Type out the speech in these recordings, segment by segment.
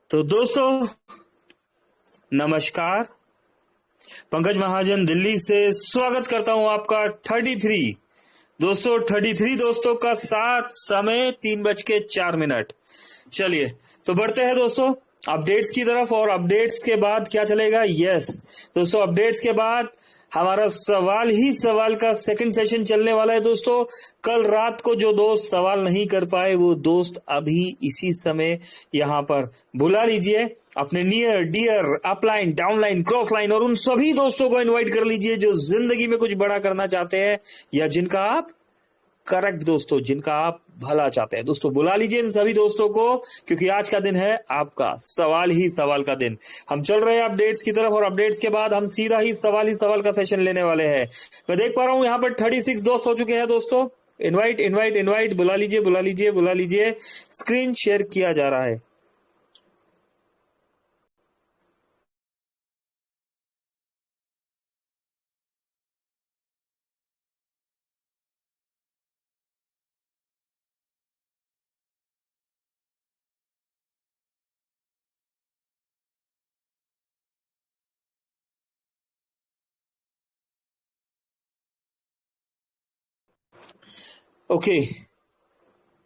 तो दोस्तों नमस्कार। पंकज महाजन दिल्ली से स्वागत करता हूं आपका 33 दोस्तों का साथ समय 3:04। चलिए तो बढ़ते हैं दोस्तों अपडेट्स की तरफ। और अपडेट्स के बाद क्या चलेगा? यस दोस्तों, अपडेट्स के बाद हमारा सवाल ही सवाल का सेकंड सेशन चलने वाला है दोस्तों। कल रात को जो दोस्त सवाल नहीं कर पाए वो दोस्त अभी इसी समय यहाँ पर बुला लीजिए अपने near dear upline downline cross line और उन सभी दोस्तों को इनवाइट कर लीजिए जो जिंदगी में कुछ बड़ा करना चाहते हैं या जिनका आप करेक्ट दोस्तों जिनका आप भला चाहते हैं। दोस्तों बुला लीजिए इन सभी दोस्तों को, क्योंकि आज का दिन है आपका सवाल ही सवाल का दिन। हम चल रहे हैं अपडेट्स की तरफ और अपडेट्स के बाद हम सीधा ही सवाल का सेशन लेने वाले हैं। मैं देख पा रहा हूं यहाँ पर 36 दोस्त हो चुके हैं दोस्तों। इनवाइट इनवाइट इनवाइट, बुला लीजिए बुला लीजिए बुला लीजिए। स्क्रीन शेयर किया जा रहा है। ओके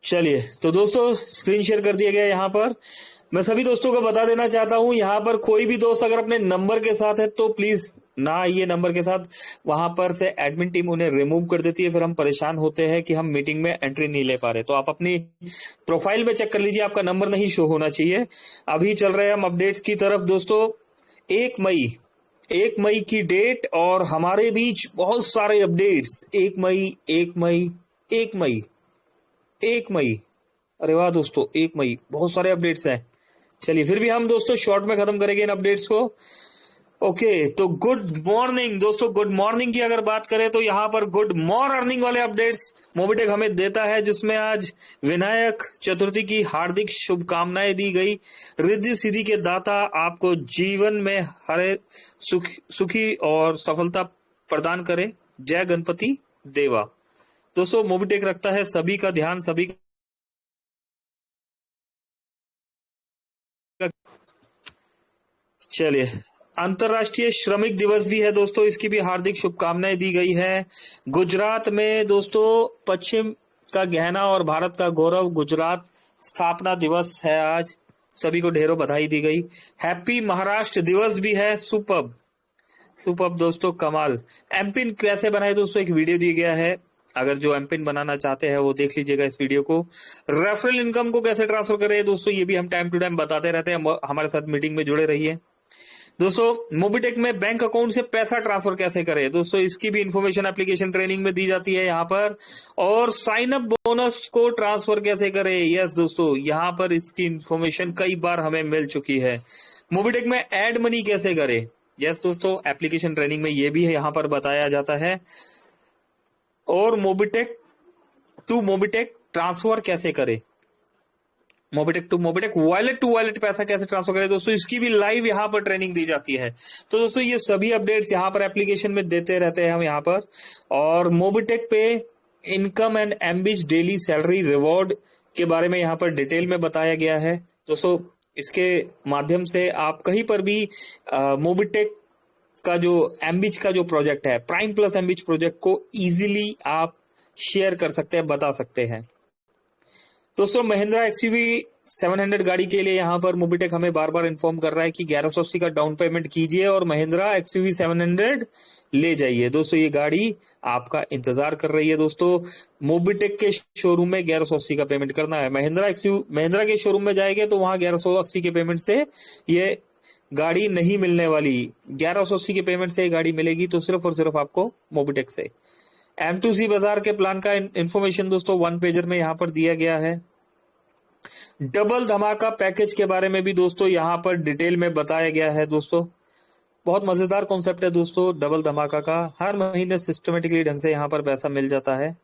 चलिए तो दोस्तों स्क्रीन शेयर कर दिया गया यहाँ पर। मैं सभी दोस्तों को बता देना चाहता हूं यहाँ पर कोई भी दोस्त अगर अपने नंबर के साथ है तो प्लीज ना आइए नंबर के साथ। वहां पर से एडमिन टीम उन्हें रिमूव कर देती है, फिर हम परेशान होते हैं कि हम मीटिंग में एंट्री नहीं ले पा रहे। तो आप अपनी प्रोफाइल में चेक कर लीजिए, आपका नंबर नहीं शो होना चाहिए। अभी चल रहे हैं हम अपडेट्स की तरफ दोस्तों। 1 मई की डेट और हमारे बीच बहुत सारे अपडेट्स। 1 मई 1 मई 1 मई 1 मई, अरे वाह दोस्तों 1 मई, बहुत सारे अपडेट्स हैं। चलिए फिर भी हम दोस्तों शॉर्ट में खत्म करेंगे इन अपडेट्स को। ओके तो गुड मॉर्निंग दोस्तों। गुड मॉर्निंग की अगर बात करें तो यहाँ पर गुड मॉर अर्निंग वाले अपडेट्स मोबिटेक हमें देता है, जिसमें आज विनायक चतुर्थी की हार्दिक शुभकामनाएं दी गई। रिद्धि सिद्धि के दाता आपको जीवन में हरे सुखी और सफलता प्रदान करे। जय गणपति देवा। दोस्तों मोबिटेक रखता है सभी का ध्यान, सभी का। चलिए अंतर्राष्ट्रीय श्रमिक दिवस भी है दोस्तों, इसकी भी हार्दिक शुभकामनाएं दी गई है। गुजरात में दोस्तों पश्चिम का गहना और भारत का गौरव गुजरात स्थापना दिवस है आज, सभी को ढेरों बधाई दी गई। हैप्पी महाराष्ट्र दिवस भी है। सुपर्ब सुपर्ब दोस्तों, कमाल। एमपिन कैसे बनाए दोस्तों एक वीडियो दिया गया है, अगर जो एमपिन बनाना चाहते हैं वो देख लीजिएगा इस वीडियो को। रेफरल इनकम को कैसे ट्रांसफर करें दोस्तों, ये भी हम टाइम टू टाइम बताते रहते हैं, हमारे साथ मीटिंग में जुड़े रहिए दोस्तों। मोबिटेक में बैंक अकाउंट से पैसा ट्रांसफर कैसे करें दोस्तों, इसकी भी इंफॉर्मेशन एप्लीकेशन ट्रेनिंग में दी जाती है यहाँ पर। और साइन अप बोनस को ट्रांसफर कैसे करें, यस दोस्तों यहाँ पर इसकी इंफॉर्मेशन कई बार हमें मिल चुकी है। मोबिटेक में एड मनी कैसे करें, यस दोस्तों एप्लीकेशन ट्रेनिंग में ये भी है यहाँ पर बताया जाता है। और मोबिटेक टू मोबिटेक ट्रांसफर कैसे करें, Mobitech to Mobitech wallet to wallet पैसा कैसे ट्रांसफर करें दोस्तों, इसकी भी लाइव यहाँ पर ट्रेनिंग दी जाती है। तो दोस्तों ये सभी अपडेट्स यहाँ पर एप्लीकेशन में देते रहते हैं हम यहाँ पर। और मोबिटेक पे इनकम एंड एम्बिज डेली सैलरी रिवॉर्ड के बारे में यहाँ पर डिटेल में बताया गया है दोस्तों। इसके माध्यम से आप कहीं पर भी मोबिटेक का जो एम्बिज का जो प्रोजेक्ट है, प्राइम प्लस एम्बिज प्रोजेक्ट को इजीली आप शेयर कर सकते हैं, बता सकते हैं दोस्तों। महिंद्रा एक्सयूवी 700 गाड़ी के लिए यहाँ पर मोबिटेक हमें बार बार इन्फॉर्म कर रहा है कि 1180 का डाउन पेमेंट कीजिए और महिंद्रा एक्सयूवी 700 ले जाइए। दोस्तों ये गाड़ी आपका इंतजार कर रही है दोस्तों। मोबिटेक के शोरूम में 1180 का पेमेंट करना है। महिंद्रा के शोरूम में जाएंगे तो वहां 1180 के पेमेंट से ये गाड़ी नहीं मिलने वाली। 1180 के पेमेंट से गाड़ी मिलेगी तो सिर्फ और सिर्फ आपको मोबिटेक से। M2C बाजार के प्लान का इंफॉर्मेशन दोस्तों 1 पेजर में यहाँ पर दिया गया है। डबल धमाका पैकेज के बारे में भी दोस्तों यहाँ पर डिटेल में बताया गया है दोस्तों। बहुत मजेदार कॉन्सेप्ट है दोस्तों डबल धमाका का। हर महीने सिस्टमेटिकली ढंग से यहाँ पर पैसा मिल जाता है।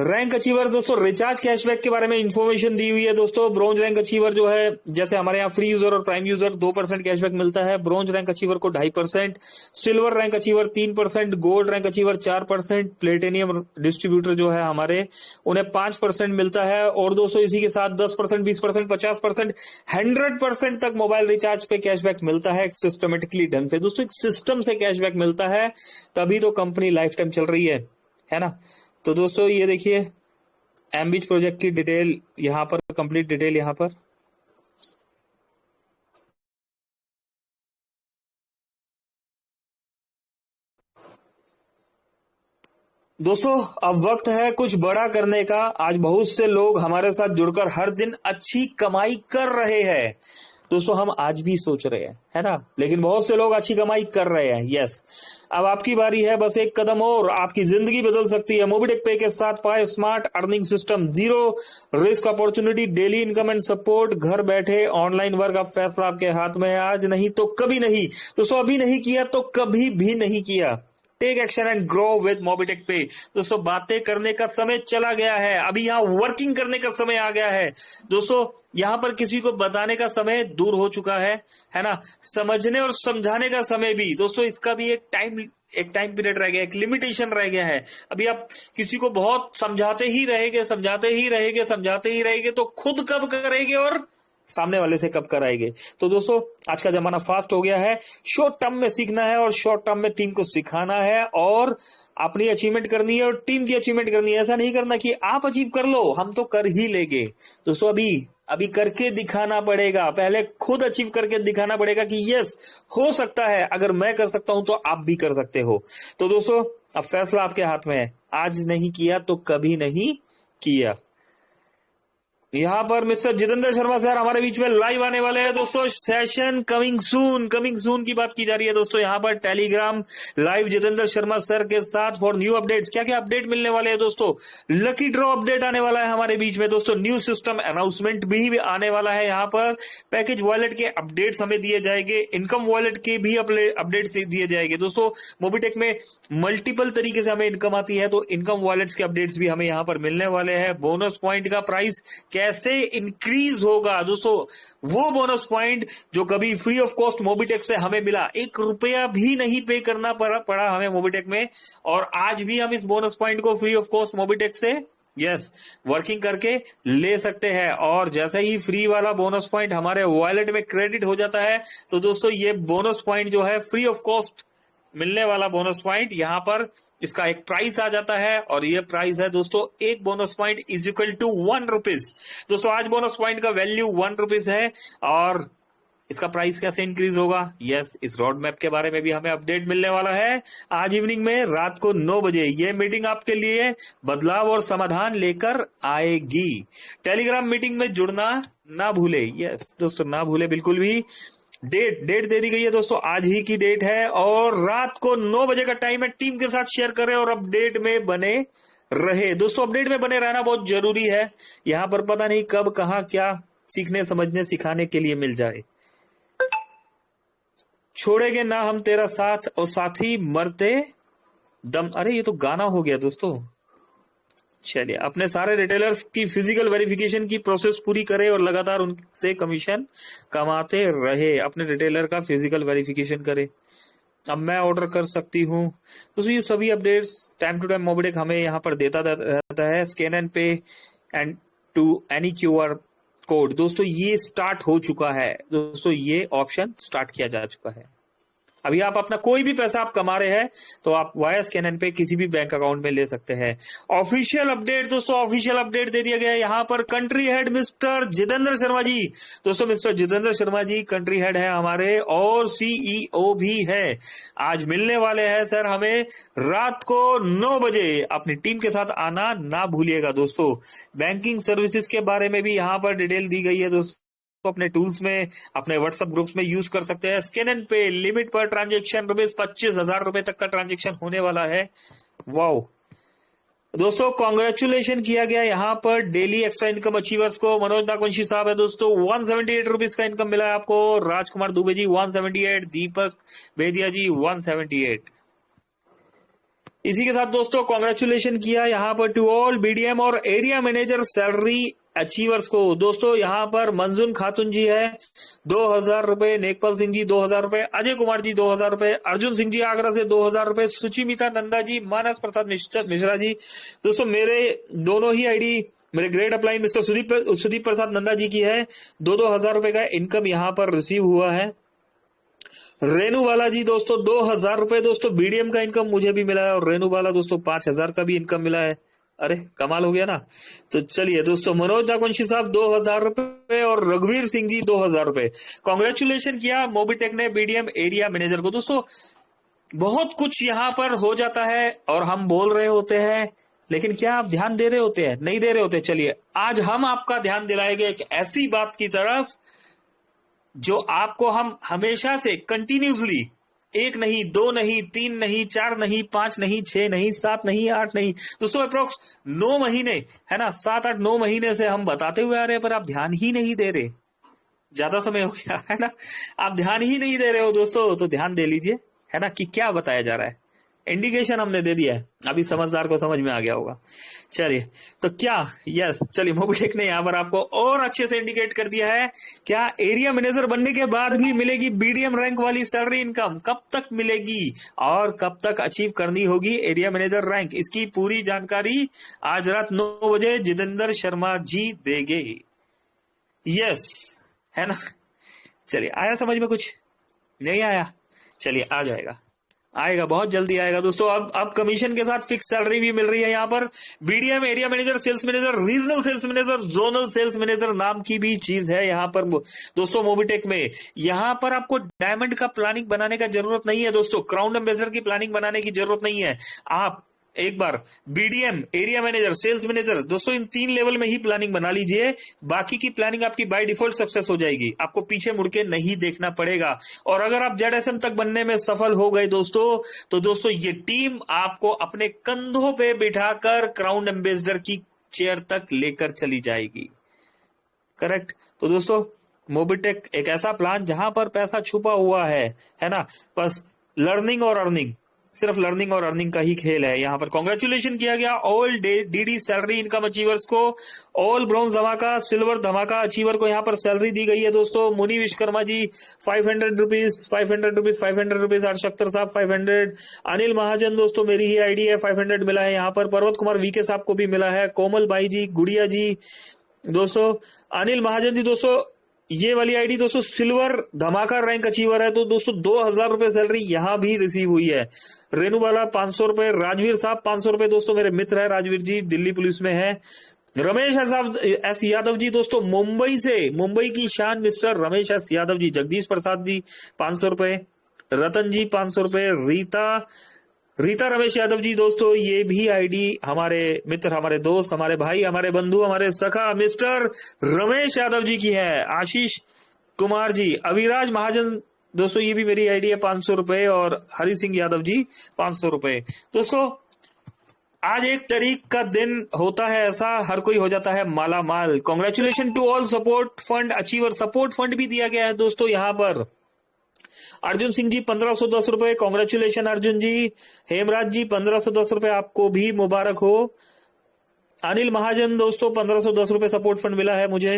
रैंक अचीवर दोस्तों रिचार्ज कैशबैक के बारे में इंफॉर्मेशन दी हुई है दोस्तों। ब्रोंज रैंक अचीवर जो है, जैसे हमारे यहाँ फ्री यूजर और प्राइम यूजर 2% कैशबैक मिलता है, ब्रोंज रैंक अचीवर को 2.5%, silver rank achiever 3%, gold rank achiever 4%, platinum distributor जो है हमारे, उन्हें 5% मिलता है। और दोस्तों इसी के साथ 10%, 20%, 50%, 100% तक मोबाइल रिचार्ज पे कैशबैक मिलता है सिस्टमेटिकली ढंग से। दोस्तों एक सिस्टम से कैशबैक मिलता है, तभी तो कंपनी लाइफ टाइम चल रही है ना। तो दोस्तों ये देखिए एमबीच प्रोजेक्ट की डिटेल यहां पर, कंप्लीट डिटेल यहां पर। दोस्तों अब वक्त है कुछ बड़ा करने का। आज बहुत से लोग हमारे साथ जुड़कर हर दिन अच्छी कमाई कर रहे हैं। दोस्तों हम आज भी सोच रहे हैं, है ना, लेकिन बहुत से लोग अच्छी कमाई कर रहे हैं। यस, अब आपकी बारी है, बस एक कदम और आपकी जिंदगी बदल सकती है। मोबिटेक पे के साथ पाए smart earning system, zero risk opportunity, daily income and support, घर बैठे ऑनलाइन वर्क। अब फैसला आपके हाथ में है, आज नहीं तो कभी नहीं। दोस्तों अभी नहीं किया तो कभी भी नहीं किया। Take action and grow with Mobitech पे। दोस्तों बातें करने का समय चला गया है, अभी यहाँ वर्किंग करने का समय आ गया है। दोस्तों यहाँ पर किसी को बताने का समय दूर हो चुका है ना, समझने और समझाने का समय भी। दोस्तों इसका भी एक टाइम पीरियड रह गया, एक लिमिटेशन रह गया है। अभी आप किसी को बहुत समझाते ही रहेंगे तो खुद कब करेंगे और सामने वाले से कब कराएंगे। तो दोस्तों आज का जमाना फास्ट हो गया है, शॉर्ट टर्म में सीखना है और शॉर्ट टर्म में टीम को सिखाना है और अपनी अचीवमेंट करनी है और टीम की अचीवमेंट करनी है। ऐसा नहीं करना कि आप अचीव कर लो, हम तो कर ही लेंगे। दोस्तों अभी करके दिखाना पड़ेगा, पहले खुद अचीव करके दिखाना पड़ेगा कि यस हो सकता है, अगर मैं कर सकता हूं तो आप भी कर सकते हो। तो दोस्तों अब फैसला आपके हाथ में है, आज नहीं किया तो कभी नहीं किया। यहाँ पर मिस्टर जितेंद्र शर्मा सर हमारे बीच में लाइव आने वाले हैं दोस्तों। सेशन कमिंग सून की बात की जा रही है दोस्तों। यहाँ पर Telegram live Jitendra Sharma sir के साथ फॉर न्यू अपडेट्स। क्या क्या अपडेट मिलने वाले हैं दोस्तों? लकी ड्रॉ अपडेट आने वाला है हमारे बीच में दोस्तों। न्यू सिस्टम अनाउंसमेंट भी आने वाला है। यहाँ पर पैकेज वॉलेट के अपडेट्स हमें दिए जाएंगे, इनकम वॉलेट के भी अपडेट्स दिए जाएंगे दोस्तों। मोबिटेक में मल्टीपल तरीके से हमें इनकम आती है, तो इनकम वॉलेट्स के अपडेट्स भी हमें यहाँ पर मिलने वाले हैं। बोनस पॉइंट का प्राइस कैसे इंक्रीज होगा दोस्तों, वो बोनस पॉइंट जो कभी फ्री ऑफ कॉस्ट मोबिटेक से हमें मिला, 1 रुपया भी नहीं पे करना पड़ा हमें मोबिटेक में, और आज भी हम इस बोनस पॉइंट को फ्री ऑफ कॉस्ट मोबिटेक से वर्किंग करके ले सकते हैं। और जैसे ही फ्री वाला बोनस पॉइंट हमारे वॉलेट में क्रेडिट हो जाता है, तो दोस्तों ये बोनस पॉइंट जो है फ्री ऑफ कॉस्ट मिलने वाला बोनस पॉइंट, यहां पर इसका एक प्राइस आ जाता है, और ये प्राइस है दोस्तों, एक bonus point is equal to 1 rupees. दोस्तों आज बोनस पॉइंट का वैल्यू 1 रुपीज है, और इसका प्राइस कैसे इंक्रीज होगा, इस रोड मैप के बारे में भी हमें अपडेट मिलने वाला है आज इवनिंग में रात को 9 बजे। ये मीटिंग आपके लिए बदलाव और समाधान लेकर आएगी। टेलीग्राम मीटिंग में जुड़ना ना भूले। दोस्तों ना भूले बिल्कुल भी। डेट दे दी गई है दोस्तों, आज ही की डेट है, और रात को 9 बजे का टाइम है। टीम के साथ शेयर करें और अपडेट में बने रहे दोस्तों। अपडेट में बने रहना बहुत जरूरी है, यहां पर पता नहीं कब कहां क्या सीखने समझने सिखाने के लिए मिल जाए। छोड़ेंगे ना हम तेरा साथ और साथी मरते दम। अरे ये तो गाना हो गया दोस्तों। चलिए, अपने सारे रिटेलर्स की फिजिकल वेरिफिकेशन की प्रोसेस पूरी करें और लगातार उनसे कमीशन कमाते रहे। अपने रिटेलर का फिजिकल वेरिफिकेशन करें। अब मैं ऑर्डर कर सकती हूँ दोस्तों। ये सभी updates time to time Mobitech हमें यहाँ पर देता रहता है। Scan and pay and to any QR code दोस्तों ये स्टार्ट हो चुका है दोस्तों, ये ऑप्शन स्टार्ट किया जा चुका है। अभी आप अपना कोई भी पैसा आप कमा रहे हैं तो आप वाया स्कैन एंड पे किसी भी बैंक अकाउंट में ले सकते हैं। ऑफिशियल अपडेट दोस्तों, ऑफिशियल अपडेट दे दिया गया है यहाँ पर। Country head mister Jitendra Sharma ji दोस्तों, mister Jitendra Sharma ji country head है हमारे और CEO भी है। आज मिलने वाले हैं सर हमें रात को 9 बजे। अपनी टीम के साथ आना ना भूलिएगा दोस्तों। बैंकिंग सर्विसेज के बारे में भी यहाँ पर डिटेल दी गई है दोस्तों। तो अपने टूल्स में, अपने व्हाट्सएप ग्रुप्स में यूज कर सकते हैं। स्कैन एंड पे लिमिट पर ट्रांजेक्शन ₹25,000 तक का ट्रांजेक्शन होने वाला है। वाओ दोस्तों, कॉन्ग्रेचुलेशन किया गया यहाँ पर डेली एक्स्ट्रा इनकम अचीवर्स को। मनोज नागवंशी साहब है दोस्तों, 178 रुपीज का इनकम मिला है आपको। राजकुमार दुबे जी 178, दीपक बेदिया जी 178। इसी के साथ दोस्तों कॉन्ग्रेचुलेशन किया यहाँ पर टू ऑल बीडीएम और एरिया मैनेजर सैलरी अचीवर्स को। दोस्तों यहाँ पर मंजून खातून जी है 2,000 रुपए, नेकपाल सिंह जी 2,000 रुपए, अजय कुमार जी 2,000 रुपए, अर्जुन सिंह जी आगरा से 2,000 रुपए, सुचिमिता नंदा जी, मानस प्रसाद मिश्रा जी। दोस्तों मेरे दोनों ही आईडी मेरे ग्रेड अप्लाई मिस्टर सुदीप प्रसाद नंदा जी की है। 2,000 रुपए का इनकम यहाँ पर रिसीव हुआ है। रेनू वाला जी दोस्तों 2,000 रुपए दोस्तों बीडीएम का इनकम मुझे भी मिला है, और रेनू वाला दोस्तों 5,000 का भी इनकम मिला है। अरे कमाल हो गया ना। तो चलिए दोस्तों मनोज नागवंशी साहब 2,000 रुपए और रघुवीर सिंह जी 2,000 रुपए। कॉन्ग्रेचुलेशन किया मोबिटेक ने बीडीएम एरिया मैनेजर को। दोस्तों बहुत कुछ यहाँ पर हो जाता है और हम बोल रहे होते हैं, लेकिन क्या आप ध्यान दे रहे होते हैं? नहीं दे रहे होते। चलिए आज हम आपका ध्यान दिलाएंगे एक ऐसी बात की तरफ जो आपको हम हमेशा से कंटिन्यूसली, एक नहीं, दो नहीं, तीन नहीं, चार नहीं, पांच नहीं, 6 नहीं, 7 नहीं, 8 नहीं, दोस्तों अप्रोक्स 9 महीने है ना, 7-8-9 महीने से हम बताते हुए आ रहे हैं, पर आप ध्यान ही नहीं दे रहे। ज्यादा समय हो गया है ना, आप ध्यान ही नहीं दे रहे हो दोस्तों। तो ध्यान दे लीजिए है ना कि क्या बताया जा रहा है। इंडिकेशन हमने दे दिया है, अभी समझदार को समझ में आ गया होगा। चलिए तो क्या, यस चलिए मोबिटेक ने यहाँ पर आपको और अच्छे से इंडिकेट कर दिया है। क्या एरिया मैनेजर बनने के बाद भी मिलेगी बीडीएम रैंक वाली सैलरी इनकम? कब तक मिलेगी और कब तक अचीव करनी होगी एरिया मैनेजर रैंक? इसकी पूरी जानकारी आज रात 9 बजे जितेंद्र शर्मा जी देंगे। यस है ना। चलिए आया समझ में? कुछ नहीं आया? चलिए आ जाएगा, आएगा, बहुत जल्दी आएगा दोस्तों। अब कमीशन के साथ फिक्स सैलरी भी मिल रही है यहाँ पर। BDM area manager, sales manager, regional sales manager, zonal sales manager नाम की भी चीज है यहाँ पर दोस्तों मोबिटेक में। यहाँ पर आपको डायमंड का प्लानिंग बनाने का जरूरत नहीं है दोस्तों, क्राउन एम्बेसडर की प्लानिंग बनाने की जरूरत नहीं है। आप एक बार BDM, area manager, sales manager दोस्तों इन 3 लेवल में ही प्लानिंग बना लीजिए। बाकी की प्लानिंग आपकी बाय डिफॉल्ट सक्सेस हो जाएगी, आपको पीछे मुड़ के नहीं देखना पड़ेगा। और अगर आप जेडएसएम तक बनने में सफल हो गए दोस्तों, तो दोस्तों ये टीम आपको अपने कंधों पे बिठाकर क्राउन एम्बेसडर की चेयर तक लेकर चली जाएगी। करेक्ट। तो दोस्तों मोबिटेक एक ऐसा प्लान जहां पर पैसा छुपा हुआ है ना, बस लर्निंग और अर्निंग, सिर्फ लर्निंग और अर्निंग का ही खेल है। यहाँ पर कॉन्ग्रेचुलेशन किया गया all DD salary income achievers को। ऑल ब्रॉन्ज धमाका, सिल्वर धमाका अचीवर को यहाँ पर सैलरी दी गई है दोस्तों। मुनि Vishwakarma ji 500 rupees, 500 rupees, 500 rupees. हर्ष अख्तर साहब 500। अनिल महाजन दोस्तों मेरी ही आईडी है, 500 मिला है यहाँ पर। पर्वत कुमार वीके साहब को भी मिला है। कोमल बाई जी, गुड़िया जी दोस्तों, अनिल महाजन जी दोस्तों ये वाली आईडी दोस्तों सिल्वर धमाका रैंक अचीवर है। तो दोस्तों 2,000 रुपए सैलरी यहां भी रिसीव हुई है। रेनू वाला 500 रुपए, राजवीर साहब 500 रुपए दोस्तों, मेरे मित्र है राजवीर जी, दिल्ली पुलिस में है। रमेश एस यादव जी दोस्तों मुंबई से, मुंबई की शान मिस्टर रमेश एस यादव जी। जगदीश प्रसाद जी 500 रुपए, रतन जी 500 रुपए, रीता रमेश यादव जी दोस्तों ये भी आईडी हमारे मित्र, हमारे दोस्त, हमारे भाई, हमारे बंधु, हमारे सखा मिस्टर रमेश यादव जी की है। आशीष कुमार जी, अविराज महाजन दोस्तों ये भी मेरी आईडी है 500 रुपए, और हरि सिंह यादव जी 500 रुपए। दोस्तों आज एक तारीख का दिन होता है ऐसा, हर कोई हो जाता है माला माल। Congratulation to all support fund achiever. Support fund भी दिया गया है दोस्तों यहाँ पर। अर्जुन सिंह जी 1510 रुपए, कॉन्ग्रेचुलेशन अर्जुन जी। हेमराज जी 1510 रुपए, आपको भी मुबारक हो। अनिल महाजन दोस्तों 1510 रुपए सपोर्ट फंड मिला है मुझे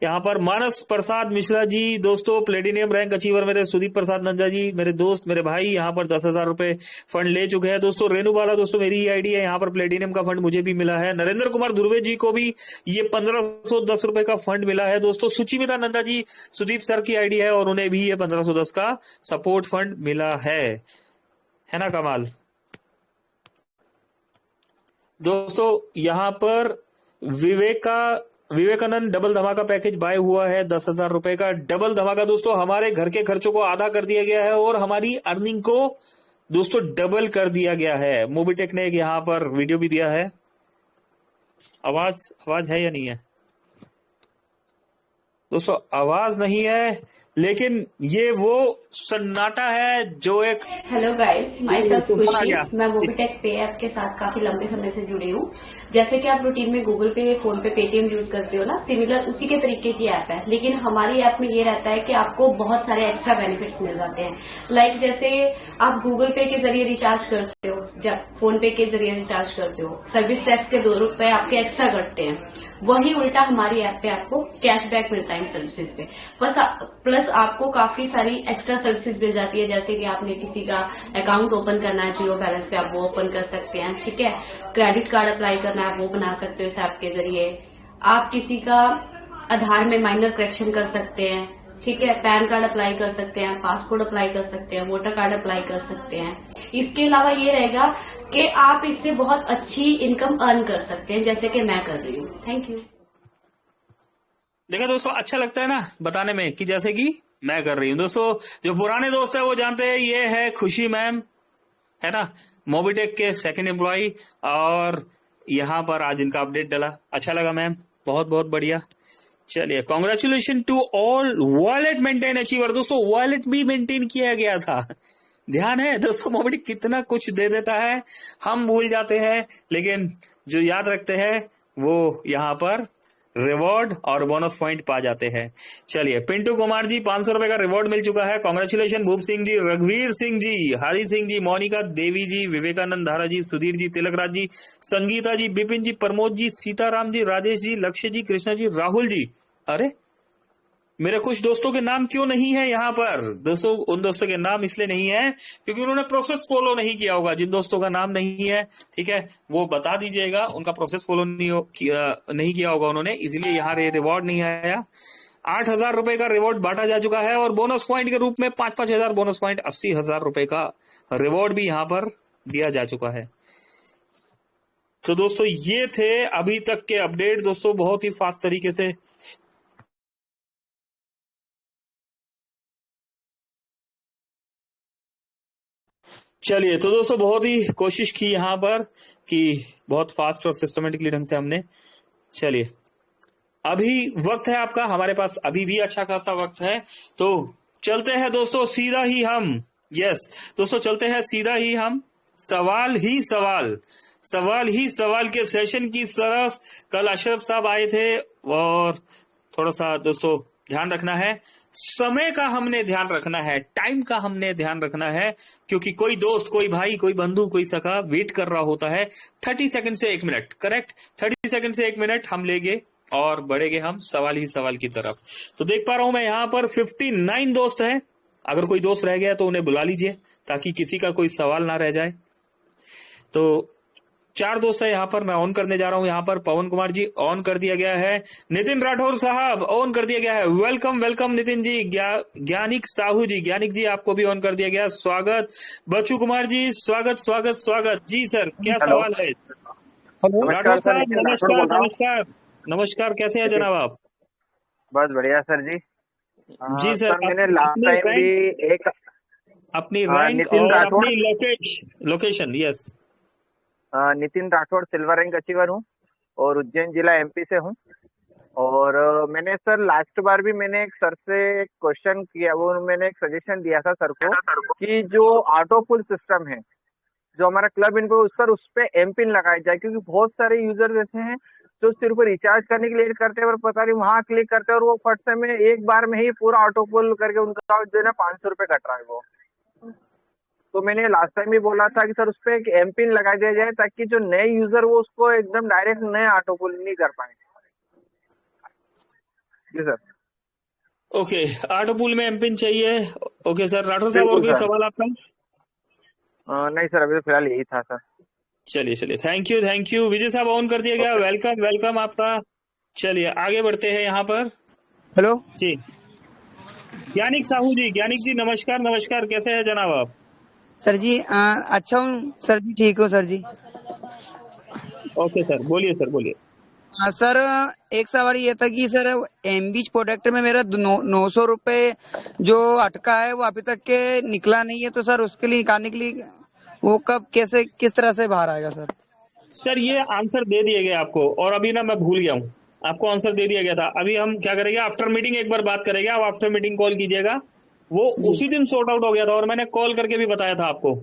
यहाँ पर। मानस प्रसाद मिश्रा जी दोस्तों प्लेटिनियम रैंक अचीवर मेरे सुदीप प्रसाद नंदा जी, मेरे दोस्त, मेरे भाई यहाँ पर 10,000 रुपए फंड ले चुके हैं दोस्तों। रेनू वाला दोस्तों मेरी ही आईडी है, यहाँ पर प्लेटिनियम का फंड मुझे भी मिला है। नरेंद्र कुमार ध्रुवे जी को भी ये 1510 रुपए का फंड मिला है दोस्तों। सुचिमिता नंदा जी सुदीप सर की आईडी है, और उन्हें भी ये 1510 का सपोर्ट फंड मिला है ना। कमाल दोस्तों। यहाँ पर विवेकानंद डबल धमाका पैकेज बाय हुआ है 10,000 रुपए का। डबल धमाका दोस्तों, हमारे घर के खर्चों को आधा कर दिया गया है और हमारी अर्निंग को दोस्तों डबल कर दिया गया है। मोबिटेक ने एक यहाँ पर वीडियो भी दिया है। आवाज है या नहीं है? दोस्तों आवाज नहीं है, लेकिन ये वो सन्नाटा है जो एक हेलो गाइस, माई सेल्फ तूफान आ खुशी। गया। मैं मोबीटेक पे ऐप के साथ काफी लंबे समय से जुड़ी हूँ। जैसे कि आप रूटीन में गूगल पे, फोन पे, पेटीएम यूज करते हो ना, सिमिलर उसी के तरीके की ऐप है। लेकिन हमारी ऐप में ये रहता है कि आपको बहुत सारे एक्स्ट्रा बेनिफिट्स मिल जाते हैं। लाइक जैसे आप गूगल पे के जरिए रिचार्ज करते हो, जब फोन पे के जरिए रिचार्ज करते हो, सर्विस टैक्स के 2 रुपए आपके एक्स्ट्रा कटते हैं। वही उल्टा हमारी ऐप पे आपको कैशबैक मिलता है इन सर्विसेज पे। प्लस आपको काफी सारी एक्स्ट्रा सर्विसेज मिल जाती है, जैसे कि आपने किसी का अकाउंट ओपन करना है जीरो बैलेंस पे, आप वो ओपन कर सकते हैं। ठीक है, क्रेडिट कार्ड अप्लाई करना है वो बना सकते हो इस ऐप के जरिए। आप किसी का आधार में माइनर करेक्शन कर सकते हैं। ठीक है, पैन कार्ड अप्लाई कर सकते हैं, पासपोर्ट अप्लाई कर सकते हैं, वोटर कार्ड अप्लाई कर सकते हैं। इसके अलावा ये रहेगा कि आप इससे बहुत अच्छी इनकम अर्न कर सकते हैं, जैसे कि मैं कर रही हूँ। Thank you. देखा दोस्तों, अच्छा लगता है ना बताने में कि जैसे कि मैं कर रही हूँ। दोस्तों जो पुराने दोस्त है वो जानते हैं ये है खुशी मैम, है ना, मोबिटेक के सेकंड एम्प्लॉय। और यहाँ पर आज इनका अपडेट डाला, अच्छा लगा मैम, बहुत बहुत बढ़िया। चलिए, congratulation to all wallet maintain achiever. दोस्तों वॉलेट भी मेंटेन किया गया था, ध्यान है दोस्तों, मोबिटेक कितना कुछ दे देता है, हम भूल जाते हैं, लेकिन जो याद रखते हैं वो यहाँ पर रिवॉर्ड और बोनस पॉइंट पा जाते हैं। चलिए, पिंटू कुमार जी 500 रुपए का रिवॉर्ड मिल चुका है, कॉन्ग्रेचुलेशन। भूप सिंह जी, रघुवीर सिंह जी, हरि सिंह जी, मोनिका देवी जी, विवेकानंद धारा जी, सुधीर जी, तिलकराज जी, संगीता जी, बिपिन जी, प्रमोद जी, सीताराम जी, राजेश जी, लक्ष्य जी, कृष्णा जी, राहुल जी। अरे मेरे कुछ दोस्तों के नाम क्यों नहीं है यहाँ पर दोस्तों? उन दोस्तों के नाम इसलिए नहीं है क्योंकि उन्होंने प्रोसेस फॉलो नहीं किया होगा। जिन दोस्तों का नाम नहीं है, ठीक है, वो बता दीजिएगा, उनका प्रोसेस फॉलो नहीं किया होगा उन्होंने, इसलिए यहाँ रिवॉर्ड नहीं आया। 8,000 रुपए का रिवॉर्ड बांटा जा चुका है और बोनस पॉइंट के रूप में 5,000 बोनस पॉइंट, 80,000 रुपए का रिवॉर्ड भी यहाँ पर दिया जा चुका है। तो दोस्तों ये थे अभी तक के अपडेट, दोस्तों बहुत ही फास्ट तरीके से। चलिए, तो दोस्तों बहुत ही कोशिश की यहाँ पर कि बहुत फास्ट और सिस्टमेटिकली ढंग से हमने। चलिए, अभी वक्त है आपका, हमारे पास अभी भी अच्छा खासा वक्त है, तो चलते हैं दोस्तों सीधा ही हम। यस दोस्तों, चलते हैं सीधा ही हम सवाल ही सवाल, सवाल ही सवाल के सेशन की तरफ। कल अशरफ साहब आए थे, और थोड़ा सा दोस्तों ध्यान रखना है, समय का हमने ध्यान रखना है, टाइम का हमने ध्यान रखना है, क्योंकि कोई दोस्त, कोई भाई, कोई बंधु, कोई सखा वेट कर रहा होता है। 30 सेकंड से 1 मिनट, करेक्ट, 30 सेकंड से 1 मिनट हम लेंगे और बढ़ेंगे हम सवाल ही सवाल की तरफ। तो देख पा रहा हूं मैं यहाँ पर 59 दोस्त हैं। अगर कोई दोस्त रह गया तो उन्हें बुला लीजिए, ताकि किसी का कोई सवाल ना रह जाए। तो 4 दोस्त है यहाँ पर, मैं ऑन करने जा रहा हूँ। यहाँ पर पवन कुमार जी ऑन कर दिया गया है, नितिन राठौर साहब ऑन कर दिया गया है, वेलकम वेलकम नितिन जी। ज्ञानिक साहू जी, ज्ञानिक जी आपको भी ऑन कर दिया गया, स्वागत। बच्चू कुमार जी स्वागत स्वागत स्वागत जी। सर क्या हेलो। सवाल है? हेलो। राठौर नमस्कार सर, साहब नितिन राठौड़ नमस्कार बोल रहा हूँ। नमस्कार। नमस्कार, कैसे हैं नितिन, जनाब आप? बस बढ़िया सर जी। जी सर, सर मैंने लास्ट अपनी टाइम भी रैंक, एक अपनी रैंक नितिन और राठौड़, अपनी location. Yes Nitin Rathore silver rank achiever हूँ और उज्जैन जिला एमपी से हूँ। और मैंने सर लास्ट बार भी मैंने एक सर से एक क्वेश्चन किया, वो मैंने एक सजेशन दिया था सर को कि जो ऑटो पुल सिस्टम है जो हमारा क्लब इनको उस पे एम पिन लगाई जाए, क्योंकि बहुत सारे यूजर ऐसे हैं जो सिर्फ रिचार्ज करने के लिए करते हैं और पता नहीं वहां क्लिक करते हैं और वो फट से में एक बार में ही पूरा ऑटो पुल करके उनका जो है ना 500 रुपए कट रहा है वो। तो मैंने लास्ट टाइम भी बोला था कि सर उस पर एक एम पिन लगा दिया जाए, ताकि जो नए यूजर वो उसको एकदम डायरेक्ट नए ऑटो पुल नहीं कर पाए। जी सर। ओके, ऑटो पूल में एमपिन चाहिए। ओके सर, राठौर साहब और बिल्कुल कोई सर। सवाल आपका? नहीं सर, अभी तो फिलहाल यही था सर। चलिए चलिए, थैंक यू थैंक यू। विजय साहब ऑन कर दिया गया, ओके। वेलकम वेलकम आपका। चलिए आगे बढ़ते हैं यहाँ पर। हेलो जी, ज्ञानिक साहू जी, ज्ञानिक जी नमस्कार नमस्कार, कैसे हैं जनाब आप? सर जी, अच्छा हूँ सर जी, ठीक हो सर जी। ओके सर, बोलिए सर बोलिए। सर, एक सवाल ये था कि सर एमबीच प्रोडक्ट में मेरा 900 रुपये जो अटका है वो अभी तक के निकला नहीं है, तो सर उसके लिए निकालने के लिए वो कब, कैसे, किस तरह से बाहर आएगा सर? सर ये आंसर दे दिए गए आपको, और अभी ना मैं भूल गया हूँ, आपको आंसर दे दिया गया था। अभी हम क्या करेंगे, आफ्टर मीटिंग एक बार बात करेंगे, आप आफ्टर मीटिंग कॉल कीजिएगा। वो जी उसी दिन सॉर्ट आउट हो गया था और मैंने कॉल करके भी बताया था आपको,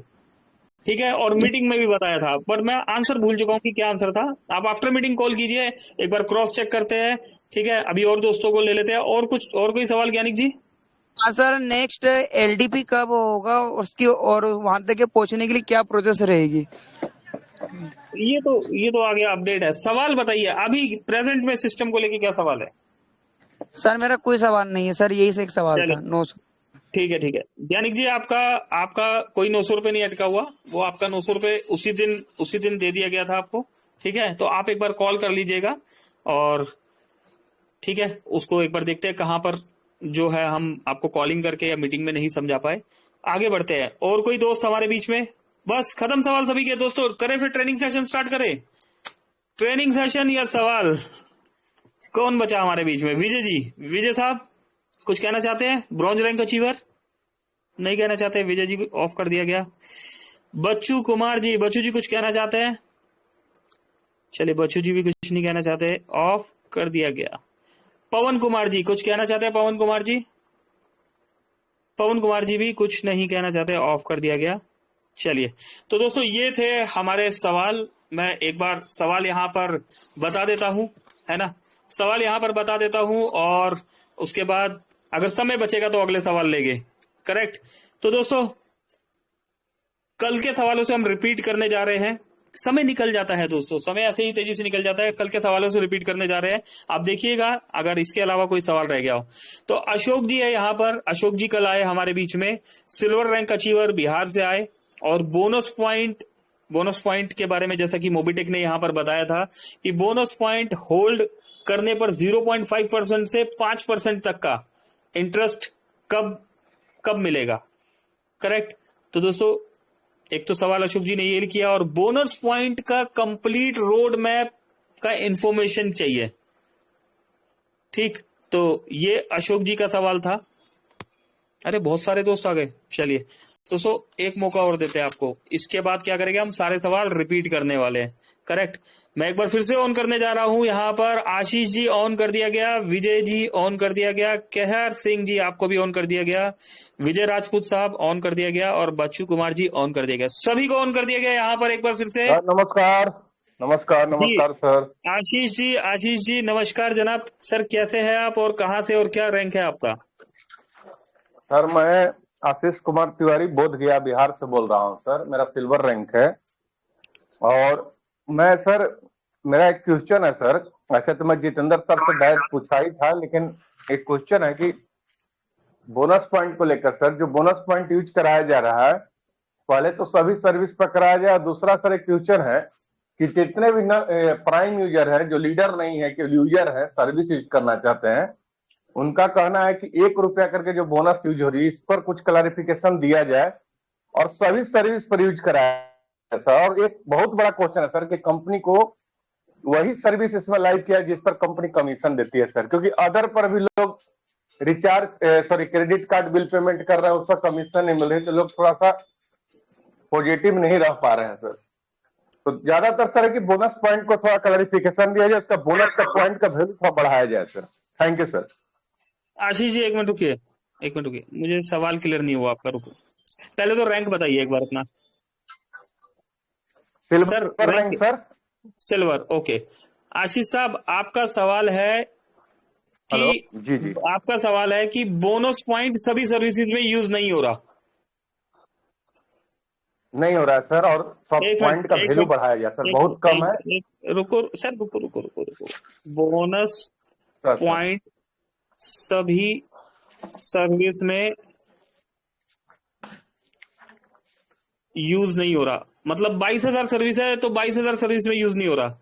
ठीक है, और मीटिंग में भी बताया था, पर मैं आंसर भूल चुका हूँ कि क्या आंसर था। आप आफ्टर मीटिंग कॉल कीजिए, एक बार क्रॉस चेक करते हैं, ठीक है। अभी और दोस्तों को ले लेते हैं। और कुछ, और कोई सवाल ज्ञानिक जी? हाँ सर, नेक्स्ट एलडीपी कब होगा उसकी, और वहां तक के पहुंचने के लिए क्या प्रोसेस रहेगी? ये तो आ गया अपडेट है। सवाल बताइए, अभी प्रेजेंट में सिस्टम को लेके क्या सवाल है? सर मेरा कोई सवाल नहीं है सर, यही से एक सवाल चलिए, था। 900। ठीक है ठीक है। ज्ञानिक जी, आपका आपका कोई 900 रुपये नहीं अटका हुआ, वो आपका 900 रुपये उसी दिन दे दिया गया था आपको, ठीक है। तो आप एक बार कॉल कर लीजिएगा और ठीक है, उसको एक बार देखते हैं कहाँ पर जो है हम आपको कॉलिंग करके या मीटिंग में नहीं समझा पाए। आगे बढ़ते हैं। और कोई दोस्त हमारे बीच में? बस खत्म सवाल सभी के दोस्तों। करें फिर ट्रेनिंग सेशन स्टार्ट करें? ट्रेनिंग सेशन या सवाल? कौन बचा हमारे बीच में? विजय जी, विजय साहब कुछ कहना चाहते हैं? ब्रॉन्ज रैंक अचीवर नहीं कहना चाहते, विजय जी ऑफ कर दिया गया। बच्चू कुमार जी, बच्चू जी कुछ कहना चाहते हैं? चलिए, बच्चू जी भी कुछ नहीं कहना चाहते, ऑफ कर दिया गया। पवन कुमार जी कुछ कहना चाहते हैं? पवन कुमार जी, पवन कुमार जी भी कुछ नहीं कहना चाहते, ऑफ कर दिया गया। चलिए, तो दोस्तों ये थे हमारे सवाल। मैं एक बार सवाल यहाँ पर बता देता हूँ, है ना, सवाल यहाँ पर बता देता हूँ और उसके बाद अगर समय बचेगा तो अगले सवाल लेंगे, करेक्ट। तो दोस्तों कल के सवालों से हम रिपीट करने जा रहे हैं। समय निकल जाता है दोस्तों, समय ऐसे ही तेजी से निकल जाता है। कल के सवालों से रिपीट करने जा रहे हैं, आप देखिएगा अगर इसके अलावा कोई सवाल रह गया हो तो। अशोक जी है यहाँ पर, अशोक जी कल आए हमारे बीच में, सिल्वर रैंक अचीवर, बिहार से आए। और बोनस पॉइंट के बारे में जैसा कि मोबिटेक ने यहाँ पर बताया था कि बोनस पॉइंट होल्ड करने पर 0.5% से 5% तक का इंटरेस्ट कब मिलेगा, करेक्ट। तो दोस्तों एक तो सवाल अशोक जी ने ये किया, और बोनस पॉइंट का कंप्लीट रोड मैप का इंफॉर्मेशन चाहिए, ठीक। तो ये अशोक जी का सवाल था। अरे बहुत सारे दोस्त आ गए। चलिए दोस्तों एक मौका और देते हैं आपको, इसके बाद क्या करेंगे, हम सारे सवाल रिपीट करने वाले हैं, करेक्ट। मैं एक बार फिर से ऑन करने जा रहा हूं। यहाँ पर आशीष जी ऑन कर दिया गया, विजय जी ऑन कर दिया गया, कहर सिंह जी आपको भी ऑन कर दिया गया, विजय राजपूत साहब ऑन कर दिया गया, और बच्चू कुमार जी ऑन कर दिया गया। सभी को ऑन कर दिया गया यहाँ पर एक बार फिर से। नमस्कार नमस्कार जी नमस्कार सर। आशीष जी नमस्कार जनाब। सर कैसे हैं आप और कहाँ से और क्या रैंक है आपका? सर मैं आशीष कुमार तिवारी बोध गया बिहार से बोल रहा हूं सर। मेरा सिल्वर रैंक है। और मैं सर, मेरा एक क्वेश्चन है सर। वैसे तो मैं जितेंद्र सर से डायरेक्ट पूछा ही था, लेकिन एक क्वेश्चन है कि बोनस पॉइंट को लेकर सर, जो बोनस पॉइंट यूज कराया जा रहा है, पहले तो सभी सर्विस पर कराया जाए। दूसरा सर एक क्वेश्चन है कि जितने भी प्राइम यूजर है, जो लीडर नहीं है, कि यूजर है, सर्विस यूज करना चाहते हैं, उनका कहना है कि 1 रुपया करके जो बोनस यूज हो रही है, इस पर कुछ क्लैरिफिकेशन दिया जाए और सभी सर्विस पर यूज कराया सर। और एक बहुत बड़ा क्वेश्चन है सर कि कंपनी को वही सर्विस इसमें लाइव किया जिस पर कंपनी कमीशन देती है सर, क्योंकि अदर पर भी लोग क्रेडिट कार्ड बिल पेमेंट कर रहे हैं, उस पर कमीशन नहीं मिल रही, तो लोग थोड़ा सा पॉजिटिव नहीं रह पा रहे हैं सर। तो ज्यादातर सर है कि बोनस पॉइंट को थोड़ा क्लैरिफिकेशन दिया जाए, उसका बोनस का पॉइंट का वैल्यू थोड़ा बढ़ाया जाए sir. Thank you sir. Ashish ji एक मिनट रुकिए, मुझे सवाल क्लियर नहीं हुआ आपका, रुको। पहले तो रैंक बताइए एक बार अपना। Sir silver rank sir. Silver, okay. Ashish साहब आपका सवाल है कि जी जी आपका सवाल है कि बोनस पॉइंट सभी सर्विसेज में यूज नहीं हो रहा। नहीं हो रहा है सर, और सब पॉइंट का वैल्यू बढ़ाया गया सर, बहुत कम है। रुको सर, रुको। बोनस पॉइंट सभी सर्विस में यूज नहीं हो रहा, मतलब 22,000 सर्विस है तो 22,000 सर्विस में यूज नहीं हो रहा।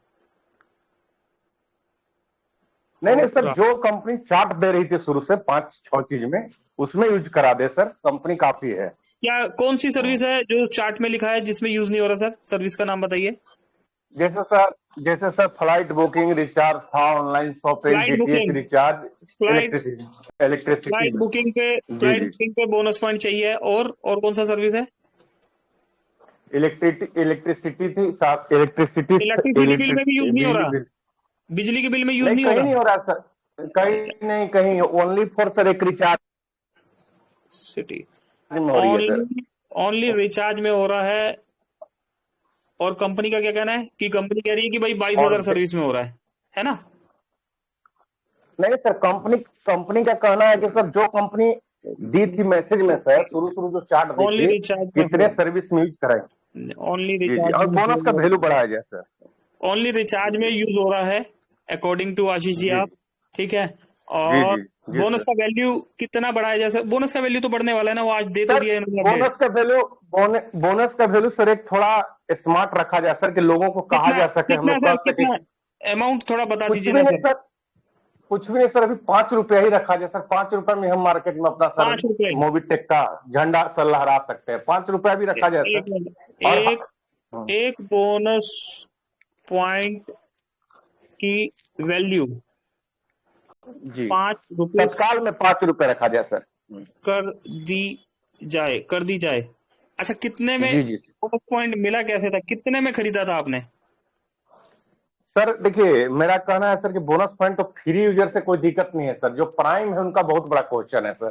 नहीं सर, जो कंपनी चार्ट दे रही थी शुरू से 5-6 चीज में, उसमें यूज करा दे सर, कंपनी काफी है। क्या कौन सी सर्विस है जो चार्ट में लिखा है जिसमें यूज नहीं हो रहा सर? सर्विस का नाम बताइए। जैसे सर फ्लाइट बुकिंग, रिचार्ज था, online shopping, DTH recharge, electricity. Flight booking पे बोनस पॉइंट चाहिए। और कौन सा सर्विस है? इलेक्ट्रिसिटी थी, इलेक्ट्रिसिटी बिल में भी यूज नहीं हो रहा। बिजली के बिल में यूज नहीं, नहीं हो कहीं रहा? नहीं हो रहा सर, कहीं नहीं, कहीं ओनली फॉर सर एक रिचार्ज सिटी में हो रही है सर। ओनली ओनली रिचार्ज में हो रहा है। और कंपनी का क्या कहना है कि कंपनी कह रही है कि भाई 22,000 और सर्विस में हो रहा है ना? नहीं सर, कंपनी कंपनी का कहना है कि सर जो कंपनी दी थी मैसेज में सर, शुरू शुरू जो चार्ट दी ओनली थी, रिचार्ज में कितने सर्विस में यूज करें। ओनली जी जी, रिचार्ज और में बोनस का वैल्यू बढ़ाया गया सर। ओनली रिचार्ज में यूज हो रहा है अकॉर्डिंग टू आशीष जी जी आप, ठीक है। जी और जी जी बोनस सर। का वैल्यू कितना बढ़ाया जाए सर? बोनस का वैल्यू तो बढ़ने वाला है ना, वो आज दे तो सर दिया इन्होंने अपडेट। बोनस का वैल्यू बोनस का वैल्यू सर एक थोड़ा स्मार्ट रखा जाए सर, कि लोगों को कहा कितना जा सके, हम कितना लोग सर, कह सके कितना कि अमाउंट थोड़ा बता कुछ दीजिए भी ना नहीं सर। सर, कुछ भी नहीं सर, अभी 5 रुपया ही रखा जाए सर। 5 रुपए में हम मार्केट में अपना सर 5 रुपए? मोबिटेक का झंडा सर लहरा सकते हैं। 5 रुपया भी रखा जाए एक सर। मिनट, और एक बोनस पॉइंट की वैल्यू जी 5 रुपए तत्काल में 5 रुपए रखा जाए सर। कर दी कर दी जाए। अच्छा, कितने में जी जी बोनस पॉइंट मिला, कैसे था, कितने में खरीदा था आपने? सर, देखिए मेरा कहना है सर कि बोनस पॉइंट तो फ्री यूजर से कोई दिक्कत नहीं है सर। जो प्राइम है उनका बहुत बड़ा क्वेश्चन है सर।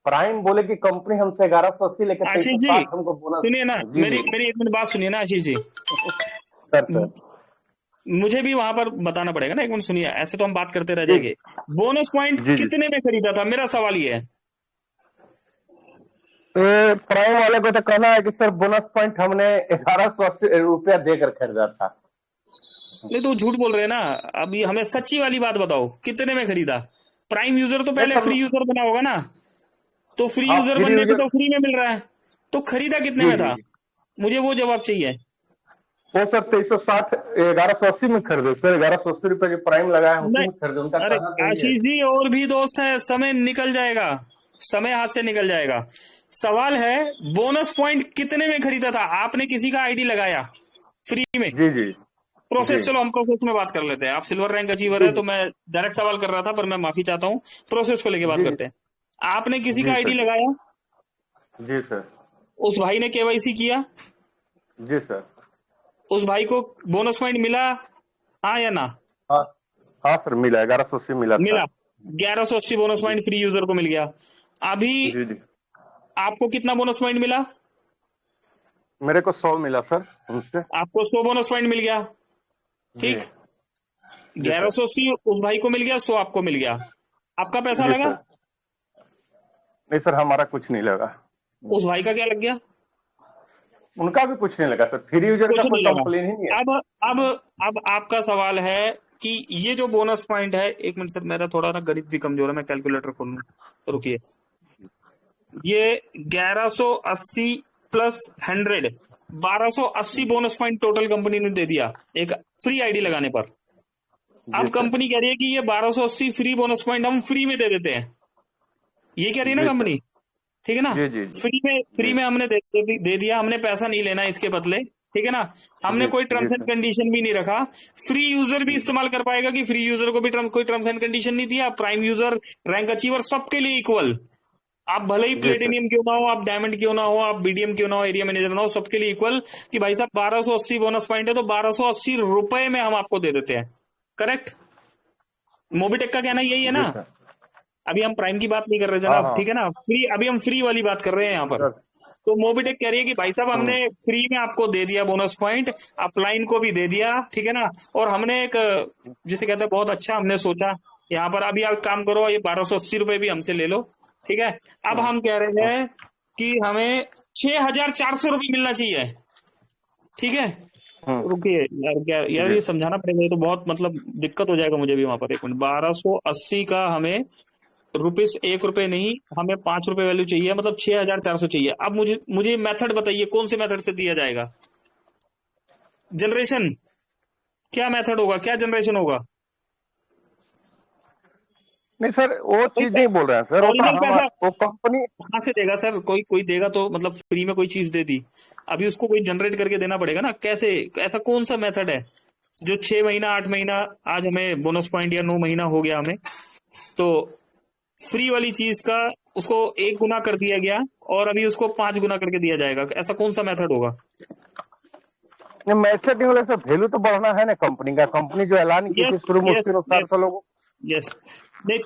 प्राइम बोले कि कंपनी हमसे 1180 लेकर आशीष जी 2360 हमको बोनस। सुनिए ना, जी मेरी जी मेरी एक मिनट बात सुनिए ना आशीष जी। सर मुझे भी वहां पर बताना पड़ेगा ना, एक मिनट सुनिए, ऐसे तो हम बात करते रह जी जाएंगे। बोनस पॉइंट जी जी। कितने में खरीदा था, मेरा सवाल ये है। तो प्राइम वाले को तो कहना है कि सर बोनस पॉइंट हमने 1180 रुपया देकर खरीदा था। नहीं तो झूठ बोल रहे हैं ना। अभी हमें सच्ची वाली बात बताओ, कितने में खरीदा? प्राइम यूजर तो नहीं पहले सर, फ्री यूजर बना होगा ना, तो फ्री हाँ यूजर फ्री बनने पे यूजर। तो फ्री में मिल रहा है, तो खरीदा कितने जी में जी था? जी, मुझे वो जवाब चाहिए। वो सर 2360 1180 में खरीदे सर। 1180 रुपए जो प्राइम लगा है उसी नहीं, में खरीदे। उनका अरे कहना तो ये है। आशीष जी और भी दोस्त है, समय निकल जाएगा, समय हाथ से निकल जाएगा। सवाल है बोनस पॉइंट कितने में खरीदा था आपने? किसी का आईडी लगाया फ्री में? जी जी जी प्रोसेस, चलो हम प्रोसेस में बात कर लेते हैं। आप सिल्वर रैंक अचीवर जी है तो मैं डायरेक्ट सवाल कर रहा था, पर मैं माफी चाहता हूँ, प्रोसेस को लेके बात जी करते हैं। आपने किसी का जी आईडी सर। लगाया, जी सर। उस भाई ने केवाईसी किया, जी सर। उस भाई को बोनस पॉइंट मिला, हाँ या ना? हाँ हाँ सर, मिला 1180 मिला था। मिला। 1180 बोनस पॉइंट फ्री यूजर को मिल गया। अभी जी जी, आपको कितना बोनस पॉइंट मिला? मेरे को 100 मिला सर उनसे। आपको 100 बोनस पॉइंट मिल गया, जी ठीक। जी सर। 1180 उस भाई को मिल गया, 100 आपको मिल गया। आपका पैसा जी लगा? सर। नहीं सर, हमारा कुछ नहीं लगा। उस भाई का क्या लग गया? उनका भी कुछ नहीं लगा सर। फ्री यूजर कुछ का कोई नहीं लगा। कंप्लेन ही नहीं है। अब आपका सवाल है कि ये जो बोनस पॉइंट है, एक मिनट सर, मेरा थोड़ा ना गणित भी कमजोर है, मैं कैलकुलेटर खोल लूं, रुकिए। ये 1180 plus 100, 1280 bonus point total company ने दे दिया एक फ्री आईडी लगाने पर। अब जी सर। कंपनी कह रही है कि ये 1280 फ्री बोनस पॉइंट हम फ्री में दे देते हैं, ये कह रही है ना जी सर। कंपनी, ठीक है ना? जी जी जी फ्री जी में हमने दे दिया, हमने पैसा नहीं लेना इसके बदले, ठीक है ना? हमने जी कोई जी टर्म्स एंड सर। कंडीशन भी नहीं रखा। फ्री यूजर भी इस्तेमाल कर पाएगा कि फ्री यूजर को भी कोई टर्म्स एंड कंडीशन नहीं दिया। प्राइम यूजर, रैंक अचीवर, सबके लिए इक्वल। आप भले ही जी सर। प्लेटिनियम क्यों ना हो, आप डायमंड क्यों ना हो, आप बीडीएम क्यों ना हो, एरिया मैनेजर ना हो, सबके लिए इक्वल कि भाई साहब 1280 बोनस पॉइंट है तो 1280 रुपए में हम आपको दे देते हैं। करेक्ट? मोबिटेक का कहना यही है जी ना? सर। अभी हम प्राइम की बात नहीं कर रहे हाँ जनाब, हाँ ठीक है ना? फ्री, अभी हम फ्री वाली बात कर रहे हैं यहाँ पर। सर। तो मोबिटेक कह रही है कि भाई साहब हमने फ्री में आपको दे दिया बोनस पॉइंट, अपलाइन को भी दे दिया, ठीक है ना? और हमने एक, जिसे कहते हैं, बहुत अच्छा हमने सोचा यहाँ पर, अभी आप काम करो, ये 1280 रुपए भी हमसे ले लो, ठीक है? अब हम कह रहे हैं कि हमें 6400 रुपये मिलना चाहिए, ठीक है? रुकिए यार, क्या यार, जी ये समझाना पड़ेगा, ये तो बहुत मतलब दिक्कत हो जाएगा मुझे भी वहां पर। एक मिनट, 1280 का हमें रुपीस 1 रुपए नहीं, हमें 5 रुपए वैल्यू चाहिए, मतलब 6400 चाहिए। अब मुझे मेथड बताइए, कौन से मेथड से दिया जाएगा? जनरेशन, क्या मेथड होगा, क्या जनरेशन होगा? नहीं सर, वो चीज नहीं बोल रहे हैं सर। वो तो ओरिजिनल पैसा वो कंपनी। कहाँ से देगा सर? कोई देगा तो, मतलब फ्री में कोई चीज दे दी, अभी उसको कोई जनरेट करके देना पड़ेगा ना। कैसे, ऐसा कौन सा मेथड है जो 6 महीना 8 महीना, आज हमें बोनस पॉइंट या 9 महीना हो गया हमें, तो फ्री वाली चीज का उसको 1 गुना कर दिया गया और अभी उसको 5 गुना करके दिया जाएगा? ऐसा कौन सा मेथड होगा? मैसेज नहीं होने से वैल्यू तो बढ़ना है ना कंपनी का। कंपनी जो ऐलान की थी यस शुरू में यस उसके अनुसार यस तो लोगों यस। नहीं,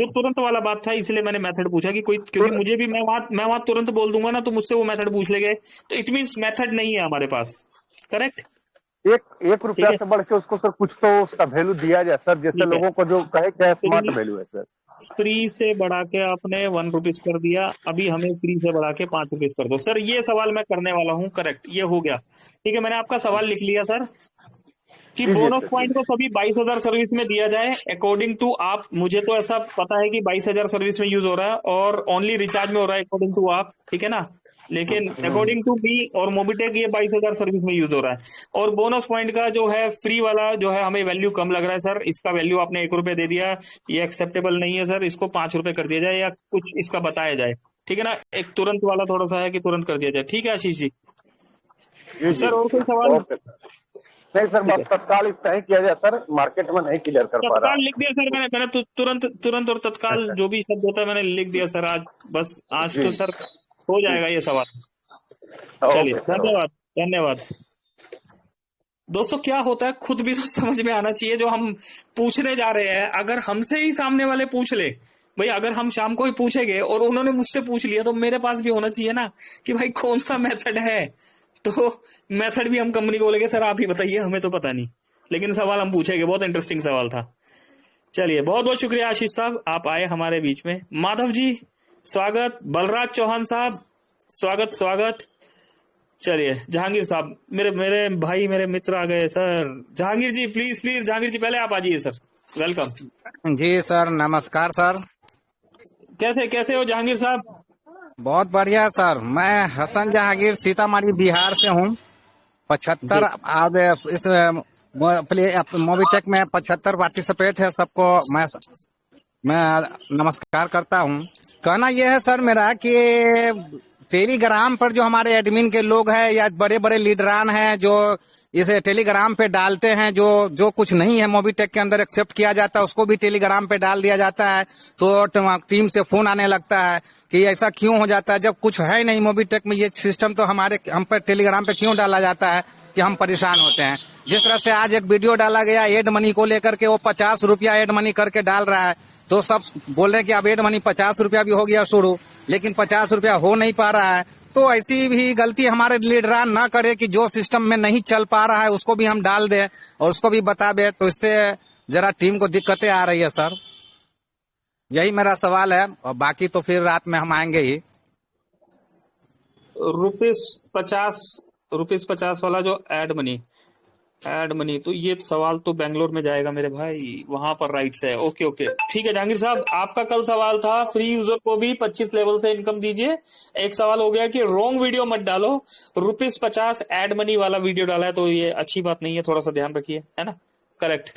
तुरंत वाला बात था, इसलिए मैंने मेथड पूछा कि कोई, क्योंकि तो मुझे भी, मैं वहां तुरंत बोल दूंगा ना तो मुझसे वो मेथड पूछ लेंगे, तो इट मीन्स मेथड नहीं है हमारे पास। करेक्ट। एक एक ठीक रुपया है। से बढ़ के उसको सर कुछ तो उसका वैल्यू दिया जाए सर, जैसे ठीक है। लोगों को जो कहे क्या स्मार्ट फ्री वैल्यू है सर। फ्री से बढ़ा के आपने 1 रुपीज कर दिया, अभी हमें फ्री से बढ़ा के 5 रुपीज कर दो सर, ये सवाल मैं करने वाला हूँ। करेक्ट, ये हो गया। ठीक है, मैंने आपका सवाल लिख लिया सर, कि कीजिए बोनस सर पॉइंट को कीजिए। सभी 22,000 सर्विस में दिया जाए अकॉर्डिंग टू आप। मुझे तो ऐसा पता है कि 22,000 सर्विस में यूज हो रहा है और ओनली रिचार्ज में हो रहा है अकॉर्डिंग टू आप, ठीक है ना। लेकिन अकॉर्डिंग टू मी और मोबिटेक ये 22,000 सर्विस में यूज हो रहा है। और बोनस पॉइंट का जो है फ्री वाला जो है, हमें वैल्यू कम लग रहा है सर, इसका वैल्यू आपने 1 रुपए दे दिया, ये एक्सेप्टेबल नहीं है सर, इसको 5 रुपए कर दिया जाए या कुछ इसका बताया जाए, ठीक है ना। एक तुरंत वाला थोड़ा सा है कि तुरंत कर दिया जाए, ठीक है आशीष जी। जी जी सर और कोई जी सवाल? Okay sir. नहीं सर, ठीक बस है, तत्काल इतना ही किया जाए सर, मार्केट में नहीं क्लियर कर पा रहा तत्काल लिख दिया सर मैंने तुरंत तुरंत और तत्काल जो भी शब्द होता है मैंने लिख दिया सर आज। बस आज जी तो सर हो जी। जाएगा ये सवाल। चलिए, ओके सर ओके। धन्यवाद धन्यवाद। दोस्तों क्या होता है खुद भी तो समझ में आना चाहिए, जो हम पूछने जा रहे हैं अगर हमसे ही सामने वाले पूछ ले, भाई अगर हम शाम को ही पूछेंगे और उन्होंने मुझसे पूछ लिया तो मेरे पास भी होना चाहिए ना कि भाई कौन सा मेथड है। तो मेथड भी हम कंपनी को बोलेंगे सर आप ही बताइए, हमें तो पता नहीं, लेकिन सवाल हम पूछेंगे। बहुत इंटरेस्टिंग सवाल था। चलिए, बहुत बहुत शुक्रिया आशीष साहब, आप आए हमारे बीच में। माधव जी स्वागत, बलराज चौहान साहब स्वागत स्वागत। चलिए जहांगीर साहब, मेरे मेरे भाई मेरे मित्र आ गए sir. Jahangir ji please please, Jahangir ji पहले आप आ जाइए सर, वेलकम। जी सर, नमस्कार सर। कैसे कैसे हो जहांगीर साहब? बहुत बढ़िया सर। मैं हसन जहांगीर सीतामढ़ी बिहार से हूँ। 75 जी अब इस मोबिटेक में 75 पार्टिसिपेट है सबको। मैं नमस्कार करता हूँ। कहना यह है सर मेरा कि टेलीग्राम पर जो हमारे एडमिन के लोग हैं या बड़े बड़े लीडरान हैं जो इसे टेलीग्राम पे डालते हैं, जो जो कुछ नहीं है मोबिटेक के अंदर एक्सेप्ट किया जाता है उसको भी टेलीग्राम पे डाल दिया जाता है। तो टीम से फोन आने लगता है कि ऐसा क्यों हो जाता है, जब कुछ है नहीं मोबिटेक में ये सिस्टम, तो हम पर टेलीग्राम पे क्यों डाला जाता है कि हम परेशान होते हैं। जिस तरह से आज एक वीडियो डाला गया एड मनी को लेकर के, वो 50 रुपया एड मनी करके डाल रहा है, तो सब बोल रहे हैं कि अब एड मनी 50 रुपया भी हो गया शुरू, लेकिन 50 रुपया हो नहीं पा रहा है। तो ऐसी भी गलती हमारे लीडरान ना करे कि जो सिस्टम में नहीं चल पा रहा है उसको भी हम डाल दें और उसको भी बता दें, तो इससे जरा टीम को दिक्कतें आ रही है सर। यही मेरा सवाल है, और बाकी तो फिर रात में हम आएंगे ही। रुपीस 50 वाला जो एड मनी तो ये सवाल तो बेंगलोर में जाएगा मेरे भाई, वहां पर राइट्स है। ओके ओके ठीक है जहांगीर साहब, आपका कल सवाल था फ्री यूजर को भी 25 लेवल से इनकम दीजिए। एक सवाल हो गया कि रॉन्ग वीडियो मत डालो, ₹50 एड मनी वाला वीडियो डाला है तो ये अच्छी बात नहीं है, थोड़ा सा ध्यान रखिए, है ना। करेक्ट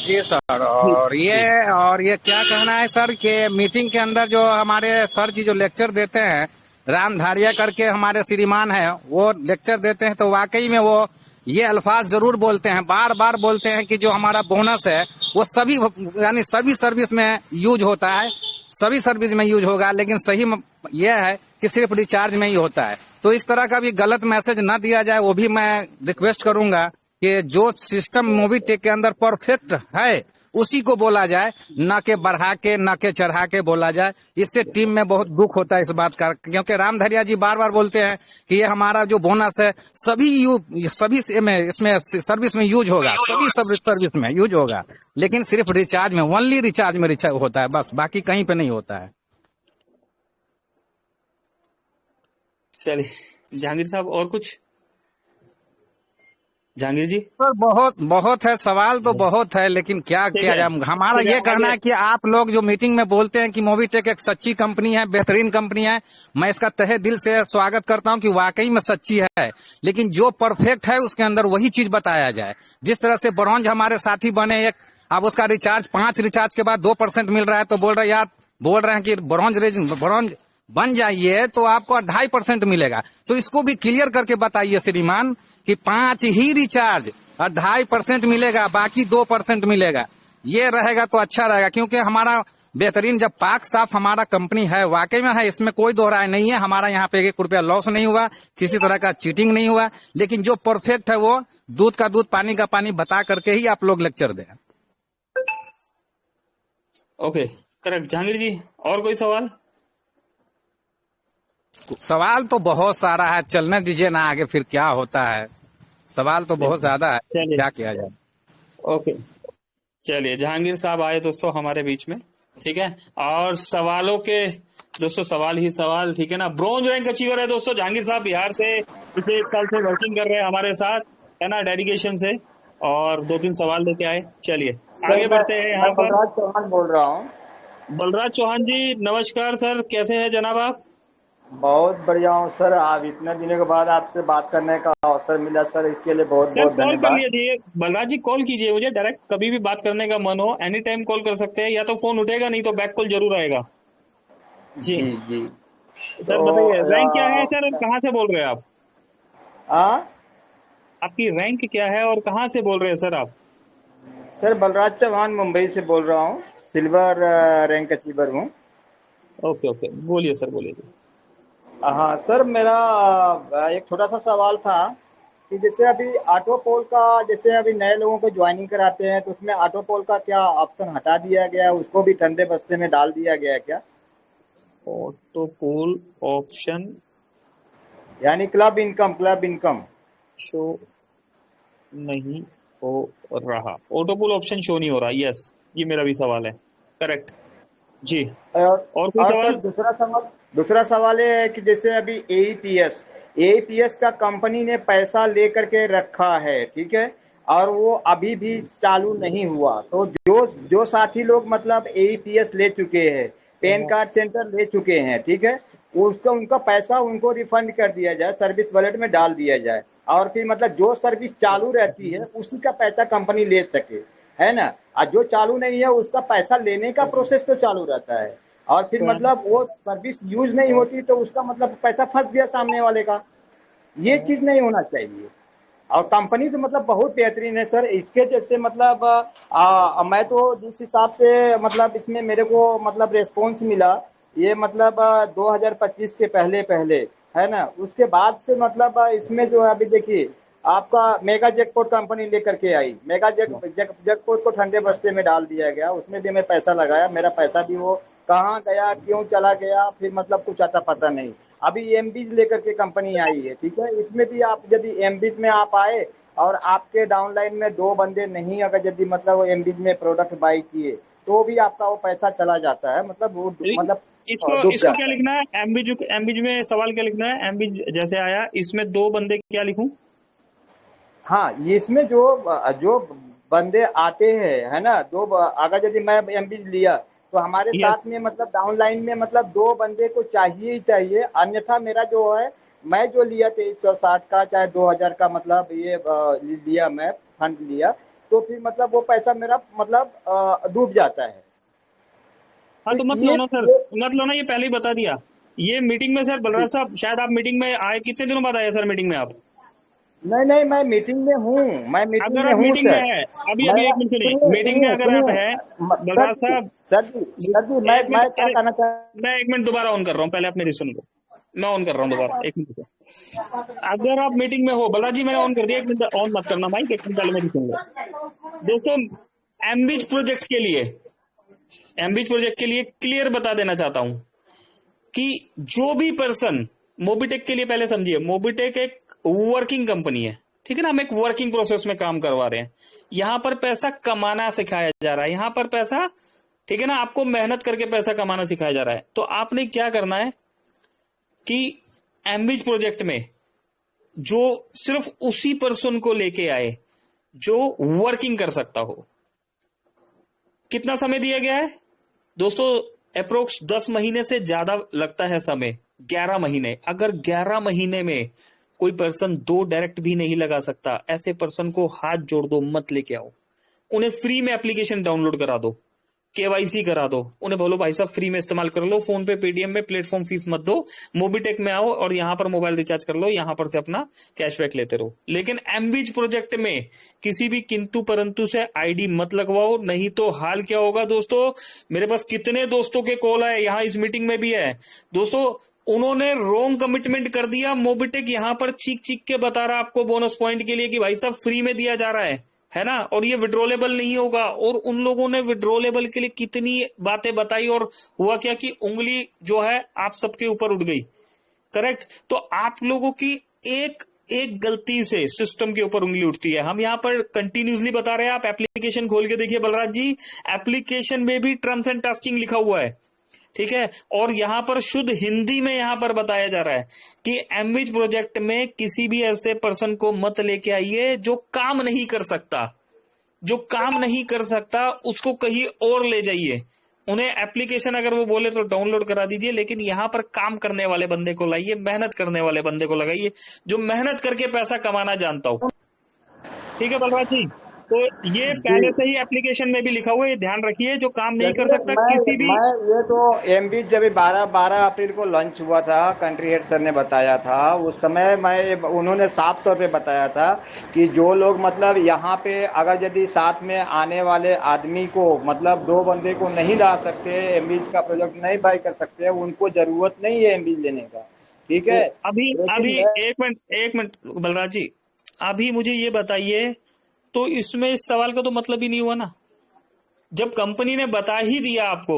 जी सर। और ये क्या कहना है सर कि मीटिंग के अंदर जो हमारे सर जी जो लेक्चर देते हैं, राम धारिया करके हमारे श्रीमान है, वो लेक्चर देते हैं, तो वाकई में वो ये अल्फाज जरूर बोलते हैं, बार बार बोलते हैं कि जो हमारा बोनस है वो सभी यानी सभी सर्विस में यूज होता है, सभी सर्विस में यूज होगा, लेकिन सही ये है कि सिर्फ रिचार्ज में ही होता है। तो इस तरह का भी गलत मैसेज ना दिया जाए, वो भी मैं रिक्वेस्ट करूंगा कि जो सिस्टम मोबिटेक के अंदर परफेक्ट है उसी को बोला जाए, न के बढ़ा के न के चढ़ा के बोला जाए। इससे टीम में बहुत दुख होता है इस बात का, क्योंकि राम धरिया जी बार बार बोलते हैं कि ये हमारा जो बोनस है सभी इसमें सर्विस में यूज होगा, सभी सर्विस में यूज होगा, लेकिन सिर्फ रिचार्ज में, ओनली रिचार्ज में रिचार्ज होता है, बस बाकी कहीं पे नहीं होता है। चलिए जहांगीर साहब और कुछ? जहांगीर जी सर बहुत है, सवाल तो बहुत है, लेकिन क्या किया जाए। हमारा ये कहना है कि आप लोग जो मीटिंग में बोलते हैं कि मोबिटेक एक सच्ची कंपनी है, बेहतरीन कंपनी है, मैं इसका तहे दिल से स्वागत करता हूं कि वाकई में सच्ची है, लेकिन जो परफेक्ट है उसके अंदर वही चीज बताया जाए। जिस तरह से ब्रॉन्ज हमारे साथी बने, एक अब उसका रिचार्ज 5 रिचार्ज के बाद 2% मिल रहा है, तो बोल रहे हैं कि ब्रॉन्ज बन जाइए तो आपको 2.5% मिलेगा। तो इसको भी क्लियर करके बताइए श्रीमान कि 5 ही रिचार्ज और 2.5% मिलेगा, बाकी 2% मिलेगा। ये रहेगा तो अच्छा रहेगा, क्योंकि हमारा बेहतरीन। जब पाक साफ हमारा कंपनी है, वाकई में है, इसमें कोई दो राय नहीं है। हमारा यहाँ पे 1 रुपया लॉस नहीं हुआ, किसी तरह का चीटिंग नहीं हुआ। लेकिन जो परफेक्ट है वो दूध का दूध पानी का पानी बता करके ही आप लोग लेक्चर दें। Okay, correct. जहांगीर जी, और कोई सवाल? सवाल तो बहुत सारा है, चलने दीजिए ना आगे, फिर क्या होता है। सवाल तो बहुत ज्यादा है, चलिए। क्या किया जाए। ओके, चलिए, जहांगीर साहब आए दोस्तों हमारे बीच में, ठीक है। और सवालों के दोस्तों सवाल ही सवाल, ठीक है ना। ब्रॉन्ज रैंक अचीवर है दोस्तों जहांगीर साहब, बिहार से पिछले 1 साल से वर्किंग कर रहे हैं हमारे साथ, है ना, डेडिकेशन से। और 2-3 सवाल लेके आए। चलिए आगे बढ़ते हैं। यहाँ पर बलराज चौहान बोल रहा हूँ। बलराज चौहान जी, नमस्कार सर, कैसे हैं जनाब आप? बहुत बढ़िया हूँ सर। आप इतने दिनों के बाद आपसे बात करने का अवसर मिला सर, इसके लिए बहुत सर बहुत कॉल कर धन्यवाद। लीजिए बलराज जी, कॉल कीजिए मुझे डायरेक्ट, कभी भी बात करने का मन हो एनी टाइम कॉल कर सकते हैं। या तो फोन उठेगा, नहीं तो बैक कॉल जरूर आएगा जी। जी जी। सर बताइए, रैंक क्या है सर, और कहाँ से बोल रहे हैं आप? हाँ आपकी रैंक क्या है और कहाँ से बोल रहे हैं सर आप? सर, बलराज चौहान मुंबई से बोल रहा हूँ। सिल्वर रैंक अचीवर हूँ। ओके ओके, बोलिए सर, बोलिए जी। हाँ सर, मेरा एक छोटा सा सवाल था कि जैसे अभी ऑटो पोल का, जैसे अभी नए लोगों को ज्वाइनिंग कराते हैं तो उसमें ऑटो पोल का क्या ऑप्शन हटा दिया गया है, उसको भी ठंडे बस्ते में डाल दिया गया है क्या? ऑटो पोल ऑप्शन यानी क्लब इनकम शो नहीं हो रहा, ऑटो पोल ऑप्शन शो नहीं हो रहा, यस, ये मेरा भी सवाल है, करेक्ट जी। और कोई और सवाल? सर दूसरा सवाल ये है कि जैसे अभी एईपीएस का कंपनी ने पैसा लेकर के रखा है, ठीक है, और वो अभी भी चालू नहीं हुआ, तो जो जो साथी लोग मतलब एईपीएस ले चुके हैं, पैन कार्ड सेंटर ले चुके हैं, ठीक है, उसका उनका पैसा उनको रिफंड कर दिया जाए, सर्विस वॉलेट में डाल दिया जाए, और फिर मतलब जो सर्विस चालू रहती है उसी का पैसा कंपनी ले सके, है ना। और जो चालू नहीं है उसका पैसा लेने का प्रोसेस तो चालू रहता है, और फिर मतलब वो सर्विस यूज नहीं होती तो उसका मतलब पैसा फंस गया सामने वाले का। ये चीज नहीं होना चाहिए। और कंपनी तो मतलब बहुत बेहतरीन है सर, इसके जैसे मतलब मैं तो जिस हिसाब से मतलब इसमें मेरे को मतलब रेस्पॉन्स मिला, ये मतलब 2025 के पहले पहले, है ना, उसके बाद से मतलब इसमें जो है अभी देखिए आपका मेगा जैकपॉट कंपनी लेकर के आई, मेगा जैकपॉट को ठंडे बस्ते में डाल दिया गया, उसमें भी मैं पैसा लगाया, मेरा पैसा भी वो कहाँ गया क्यों चला गया फिर मतलब कुछ आता पता नहीं। अभी एमबीज लेकर के कंपनी आई है, ठीक है, इसमें भी आप यदि एमबीज में आप आए और आपके डाउनलाइन में 2 बंदे नहीं अगर यदि मतलब एमबीज में प्रोडक्ट बाई किए तो भी आपका वो पैसा चला जाता है, मतलब वो मतलब इसको डूब इसको जाता क्या है। लिखना है? एमबीज में सवाल क्या लिखना है? एमबीज जैसे आया, इसमें 2 बंदे क्या लिखूं? हाँ, ये इसमें जो जो बंदे आते हैं, है ना, अगर यदि मैं एमबी लिया तो हमारे यस, साथ में मतलब डाउनलाइन में मतलब 2 बंदे को चाहिए ही चाहिए, अन्यथा मेरा जो है मैं जो लिया 2360 का चाहे 2000 का मतलब ये लिया, मैं फंड लिया, तो फिर मतलब वो पैसा मेरा मतलब डूब जाता है। हाँ तो तो मत लो ये ना सर, ये मत लो ना, ये पहले ही बता दिया। ये मीटिंग में सर, बलराज साहब शायद आप मीटिंग में आए, कितने दिनों बाद आए सर मीटिंग में आप? नहीं नहीं, मैं मीटिंग में हूँ, मैं मीटिंग अगर में आप हूँ मीटिंग में सर। है, अभी मैं अभी एक मिनट सुनिए, सुनिए मीटिंग में सुनिए अगर आप सुनिए है सर बलराज जी साहब, सर जी एक मैं मिनट, क्या अरे कहना चाह मैं 1 मिनट दोबारा ऑन कर रहा हूँ, पहले आप मेरी सुन लो। मैं ऑन कर रहा हूँ दोबारा, 1 मिनट। अगर आप मीटिंग में हो, बलराज जी मैंने ऑन कर दिया, 1 मिनट ऑन मत करना माइक, 1 मिनट पहले मेरी सुन लो दोस्तों। एमबीज प्रोजेक्ट के लिए, एमबीज प्रोजेक्ट के लिए क्लियर बता देना चाहता हूं कि जो भी पर्सन, मोबिटेक के लिए पहले समझिए, मोबिटेक एक वर्किंग कंपनी है, ठीक है ना, हम एक वर्किंग प्रोसेस में काम करवा रहे हैं। यहां पर पैसा कमाना सिखाया जा रहा है, यहां पर पैसा, ठीक है ना, आपको मेहनत करके पैसा कमाना सिखाया जा रहा है। तो आपने क्या करना है कि एमबीज प्रोजेक्ट में जो सिर्फ उसी पर्सन को लेके आए जो वर्किंग कर सकता हो। कितना समय दिया गया है दोस्तों? अप्रोक्स 10 महीने से ज्यादा लगता है समय, 11 महीने। अगर 11 महीने में कोई पर्सन 2 डायरेक्ट भी नहीं लगा सकता, ऐसे पर्सन को हाथ जोड़ दो, मत लेके आओ, उन्हें फ्री में एप्लीकेशन डाउनलोड करा दो। केवाईसी करा दो, उन्हें बोलो भाई साहब फ्री में इस्तेमाल कर लो, फोन पे पेटीएम में प्लेटफॉर्म फीस मत दो, मोबीटेक में आओ और यहाँ पर मोबाइल रिचार्ज कर लो, यहाँ पर से अपना कैशबैक लेते रहो। लेकिन एमबीज प्रोजेक्ट में किसी भी किंतु परंतु से आईडी मत लगवाओ, नहीं तो हाल क्या होगा दोस्तों। मेरे पास कितने दोस्तों के कॉल आए, यहाँ इस मीटिंग में भी है दोस्तों, उन्होंने रोंग कमिटमेंट कर दिया। मोबीटेक यहाँ पर चीख चीख के बता रहा आपको बोनस पॉइंट के लिए कि भाई साहब फ्री में दिया जा रहा है ना, और ये विड्रोलेबल नहीं होगा। और उन लोगों ने विड्रोलेबल के लिए कितनी बातें बताई, और हुआ क्या कि उंगली जो है आप सबके ऊपर उठ गई। करेक्ट। तो आप लोगों की एक एक गलती से सिस्टम के ऊपर उंगली उठती है। हम यहाँ पर कंटिन्यूसली बता रहे हैं, आप एप्लीकेशन खोल के देखिए बलराज जी, एप्लीकेशन में भी टर्म्स एंड टास्किंग लिखा हुआ है, ठीक है। और यहां पर शुद्ध हिंदी में यहां पर बताया जा रहा है कि एमबीज प्रोजेक्ट में किसी भी ऐसे पर्सन को मत लेके आइए जो काम नहीं कर सकता, जो काम नहीं कर सकता उसको कहीं और ले जाइए। उन्हें एप्लीकेशन अगर वो बोले तो डाउनलोड करा दीजिए, लेकिन यहां पर काम करने वाले बंदे को लाइए, मेहनत करने वाले बंदे को लगाइए, जो मेहनत करके पैसा कमाना जानता हो। ठीक है बलराज जी, तो ये पहले से ही एप्लीकेशन में भी लिखा हुआ है, ये ध्यान रखिए, जो काम नहीं कर सकता किसी भी। मैं ये तो एमबी जब 12 अप्रैल को लॉन्च हुआ था, कंट्री हेड सर ने बताया था, उस समय उन्होंने साफ तौर पे बताया था कि जो लोग मतलब यहाँ पे अगर यदि साथ में आने वाले आदमी को मतलब 2 बंदे को नहीं ला सकते, एमबीज का प्रोजेक्ट नहीं बाय कर सकते, उनको जरूरत नहीं है एमबीज लेने का, ठीक है। तो अभी एक मिनट बलराज जी, अभी मुझे ये बताइए, तो इसमें इस सवाल का तो मतलब ही नहीं हुआ ना। जब कंपनी ने बता ही दिया आपको,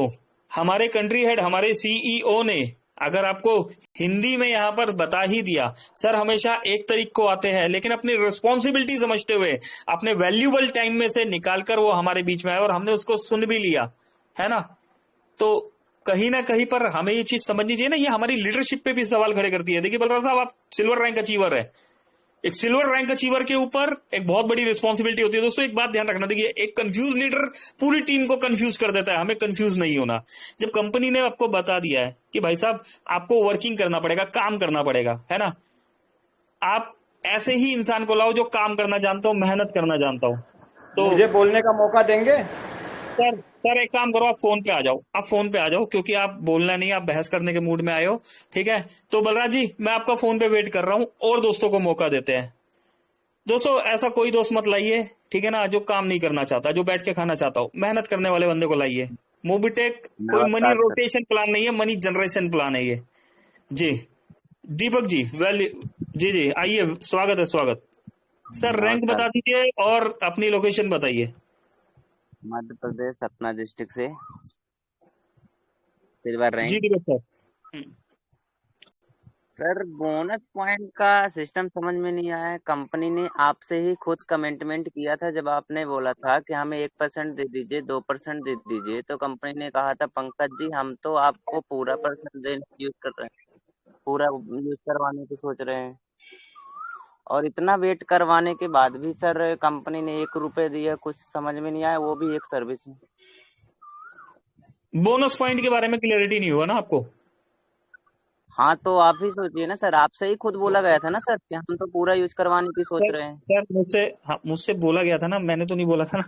हमारे कंट्री हेड हमारे सीईओ ने अगर आपको हिंदी में यहां पर बता ही दिया, सर हमेशा एक तारीख को आते हैं, लेकिन अपनी रिस्पॉन्सिबिलिटी समझते हुए अपने वैल्यूबल टाइम में से निकालकर वो हमारे बीच में आए और हमने उसको सुन भी लिया, है ना। तो कहीं ना कहीं पर हमें ये चीज समझनी चाहिए ना, ये हमारी लीडरशिप पे भी सवाल खड़े करती है। देखिए बलराज साहब, आप सिल्वर रैंक अचीवर है, एक सिल्वर रैंक अचीवर के ऊपर एक बहुत बड़ी रिस्पॉन्सिबिलिटी होती है। दोस्तों एक बात ध्यान रखना, देखिए एक कंफ्यूज लीडर पूरी टीम को कंफ्यूज कर देता है, हमें कंफ्यूज नहीं होना। जब कंपनी ने आपको बता दिया है कि भाई साहब आपको वर्किंग करना पड़ेगा, काम करना पड़ेगा, है ना, आप ऐसे ही इंसान को लाओ जो काम करना जानता हो, मेहनत करना जानता हो। तो मुझे बोलने का मौका देंगे सर एक काम करो, आप फोन पे आ जाओ, आप फोन पे आ जाओ, क्योंकि आप बोलना नहीं, आप बहस करने के मूड में आए हो, ठीक है। तो बलराज जी मैं आपका फोन पे वेट कर रहा हूं, और दोस्तों को मौका देते हैं। दोस्तों ऐसा कोई दोस्त मत लाइए, ठीक है ना, जो काम नहीं करना चाहता, जो बैठ के खाना चाहता हो, मेहनत करने वाले बंदे को लाइए। मोबीटेक कोई मनी रोटेशन प्लान नहीं है, मनी जनरेशन प्लान है ये। जी दीपक जी, जी आइए, स्वागत है, स्वागत। सर रैंक बता दीजिए और अपनी लोकेशन बताइए। मध्य प्रदेश सतना डिस्ट्रिक्ट से सिल्वर रैंक। जी दीपक सर। सर बोनस पॉइंट का सिस्टम समझ में नहीं आया। कंपनी ने आपसे ही खुद कमिटमेंट किया था, जब आपने बोला था कि हमें 1% दे दीजिए, 2% दे दीजिए, तो कंपनी ने कहा था पंकज जी हम तो आपको पूरा % देने यूज कर रहे हैं, पूरा यूज करवाने की सोच रहे हैं। और इतना वेट करवाने के बाद भी सर कंपनी ने 1 रुपए दिया, कुछ समझ में नहीं आया, वो भी एक सर्विस में। बोनस पॉइंट के बारे में क्लियरिटी नहीं हुआ ना आपको? हाँ तो आप ही सोचिए ना सर, आपसे ही खुद बोला गया था ना सर कि हम तो पूरा यूज करवाने की सोच रहे हैं। सर मुझसे बोला गया था ना, मैंने तो नहीं बोला था ना,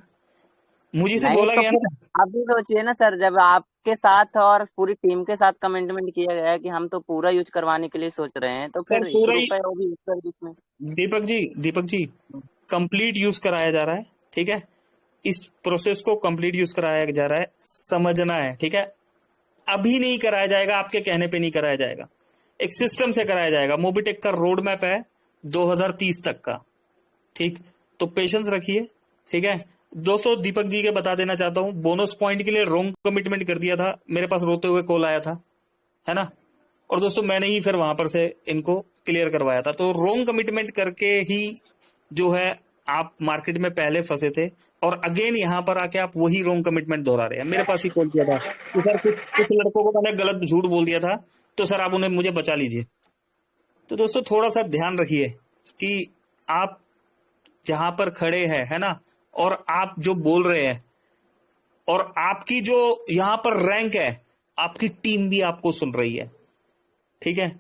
मुझे से नहीं बोला तो गया फिर ना। आप भी सोचिए ना सर, जब आपके साथ और पूरी टीम के साथ कमिटमेंट किया गया है कि हम तो पूरा यूज करवाने के लिए सोच रहे हैं, तो सर फिर 1 पूरा ही रुपए वो भी सर्विस में। दीपक जी कंप्लीट यूज कराया जा रहा है, ठीक है। इस प्रोसेस को कंप्लीट यूज कराया जा रहा है, समझना है, ठीक है। अभी नहीं कराया जाएगा, आपके कहने पे नहीं कराया जाएगा, एक सिस्टम से कराया जाएगा। मोबीटेक का रोड मैप है 2030 तक का, ठीक। तो पेशेंस रखिए, ठीक है। दोस्तों दीपक जी के बता देना चाहता हूं, बोनस पॉइंट के लिए रॉन्ग कमिटमेंट कर दिया था, मेरे पास रोते हुए कॉल आया था, है ना। और दोस्तों मैंने ही फिर वहां पर से इनको क्लियर करवाया था। तो रॉन्ग कमिटमेंट करके ही जो है आप मार्केट में पहले फंसे थे, और अगेन यहाँ पर आके आप वही रॉन्ग कमिटमेंट दोहरा रहे हैं। मेरे पास ही कॉल किया था कि सर कुछ लड़कों को मैंने गलत झूठ बोल दिया था, तो सर आप उन्हें मुझे बचा लीजिए। तो दोस्तों थोड़ा सा ध्यान रखिए कि आप जहां पर खड़े हैं, है ना, और आप जो बोल रहे हैं, और आपकी जो यहां पर रैंक है, आपकी टीम भी आपको सुन रही है, ठीक है।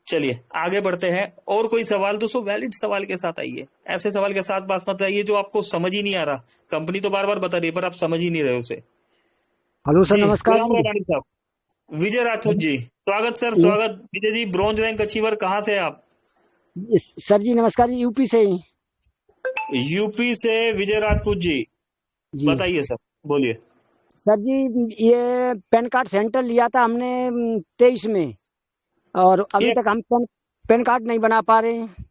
चलिए आगे बढ़ते हैं। और कोई सवाल दोस्तों, वैलिड सवाल के साथ आइए, ऐसे सवाल के साथ पास मत आइए जो आपको समझ ही नहीं आ रहा। कंपनी तो बार बार बता रही है पर आप समझ ही नहीं रहे उसे। हेलो सर, जी नमस्कार गुलाम जी। रबानी साहब, विजय राजपूत जी, स्वागत सर, स्वागत। Vijay ji, bronze rank achiever, कहाँ से आप? सर जी नमस्कार जी, यूपी से ही। यूपी से विजय राजपूत जी, जी बताइए सर, बोलिए। सर जी, ये पैन कार्ड सेंटर लिया था हमने 23 में, और अभी ये तक हम पैन कार्ड नहीं बना पा रहे हैं।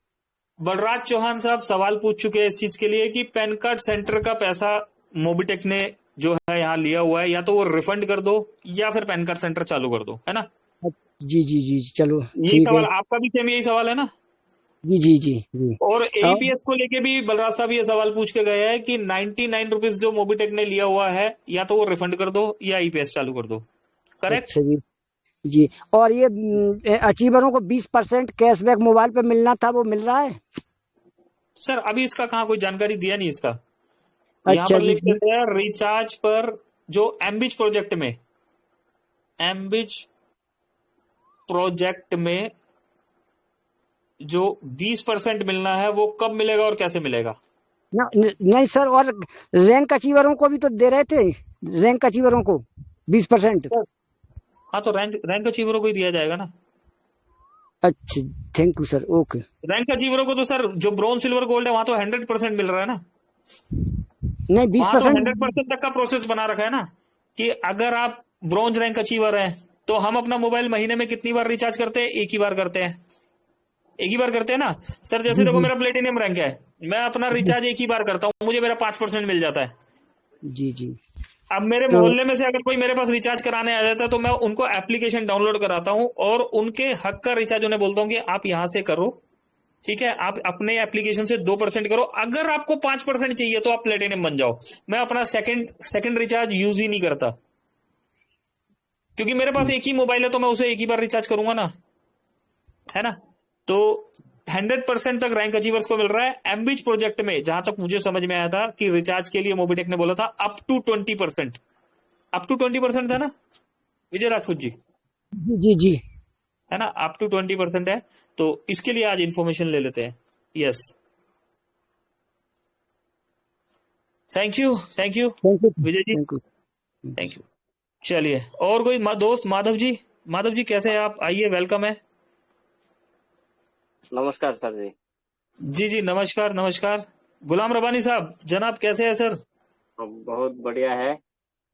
बलराज चौहान साहब सवाल पूछ चुके हैं इस चीज के लिए कि पैन कार्ड सेंटर का पैसा मोबिटेक ने जो है यहाँ लिया हुआ है, या तो वो रिफंड कर दो या फिर पैन कार्ड सेंटर चालू कर दो, है ना? जी जी जी, चलो यही ठीक है। सवाल आपका भी, सेम यही सवाल है ना? जी जी जी जी। और और एईपीएस को लेके भी बलराज साहब ये सवाल पूछ के गए हैं कि 99 रुपीज जो मोबिटेक ने लिया हुआ है, या तो वो रिफंड कर दो या ईपीएस चालू कर दो। करेक्ट अच्छा जी। जी, और ये अचीवरों को 20% कैशबैक मोबाइल पे मिलना था, वो मिल रहा है? सर, अभी इसका कहाँ कोई जानकारी दिया नहीं इसका। यहाँ अच्छा पर जी। लिख देते हैं रिचार्ज पर, जो एमबिच प्रोजेक्ट में, एमबिच प्रोजेक्ट में जो 20% मिलना है वो कब मिलेगा और कैसे मिलेगा? नहीं सर, और रैंक अचीवरों को भी तो दे रहे थे, रैंक अचीवरों को 20%। सर, हाँ तो रैंक रैंक अचीवरों को ही दिया जाएगा ना। अच्छा, thank you sir, okay. Rank अचीवरों को तो सर, जो ब्रॉन्ज सिल्वर गोल्ड है वहां तो 100% मिल रहा है ना। नहीं, बीस वहां तो परसेंट 100% तक का प्रोसेस बना रखा है ना, कि अगर आप ब्रॉन्ज रैंक अचीवर हैं तो हम अपना मोबाइल महीने में कितनी बार रिचार्ज करते हैं? एक ही बार करते हैं, एक ही बार करते हैं ना सर। जैसे जी देखो, जी मेरा प्लेटिनियम रैंक है, मैं अपना रिचार्ज एक ही बार करता हूँ, मुझे मेरा 5% मिल जाता है। जी जी। अब मेरे तो मोहल्ले में से अगर कोई मेरे पास रिचार्ज कराने आ जाता है तो मैं उनको एप्लीकेशन डाउनलोड कराता हूँ और उनके हक का रिचार्ज उन्हें बोलता हूँ कि आप यहां से करो, ठीक है, आप अपने एप्लीकेशन से 2% करो, अगर आपको 5% चाहिए तो आप प्लेटिनियम बन जाओ। मैं अपना सेकंड रिचार्ज यूज ही नहीं करता, क्योंकि मेरे पास एक ही मोबाइल है तो मैं उसे एक ही बार रिचार्ज करूंगा ना, है ना? तो 100% तक रैंक अचीवर्स को मिल रहा है। एमबिच प्रोजेक्ट में जहां तक मुझे समझ में आया था कि रिचार्ज के लिए मोबिटेक ने बोला था अप टू 20%, अप टू 20% था ना विजय राजपूत जी, जी जी जी। है ना? अप टू 20% है, तो इसके लिए आज इंफॉर्मेशन ले लेते हैं। Yes, thank you, thank you thank you Vijay ji, thank you. Thank you. चलिए, और कोई दोस्त? माधव जी, माधव जी कैसे हैं आप? आइए, वेलकम है। नमस्कार सर जी। जी जी, नमस्कार नमस्कार। गुलाम रबानी साहब, जनाब कैसे हैं सर? बहुत बढ़िया है।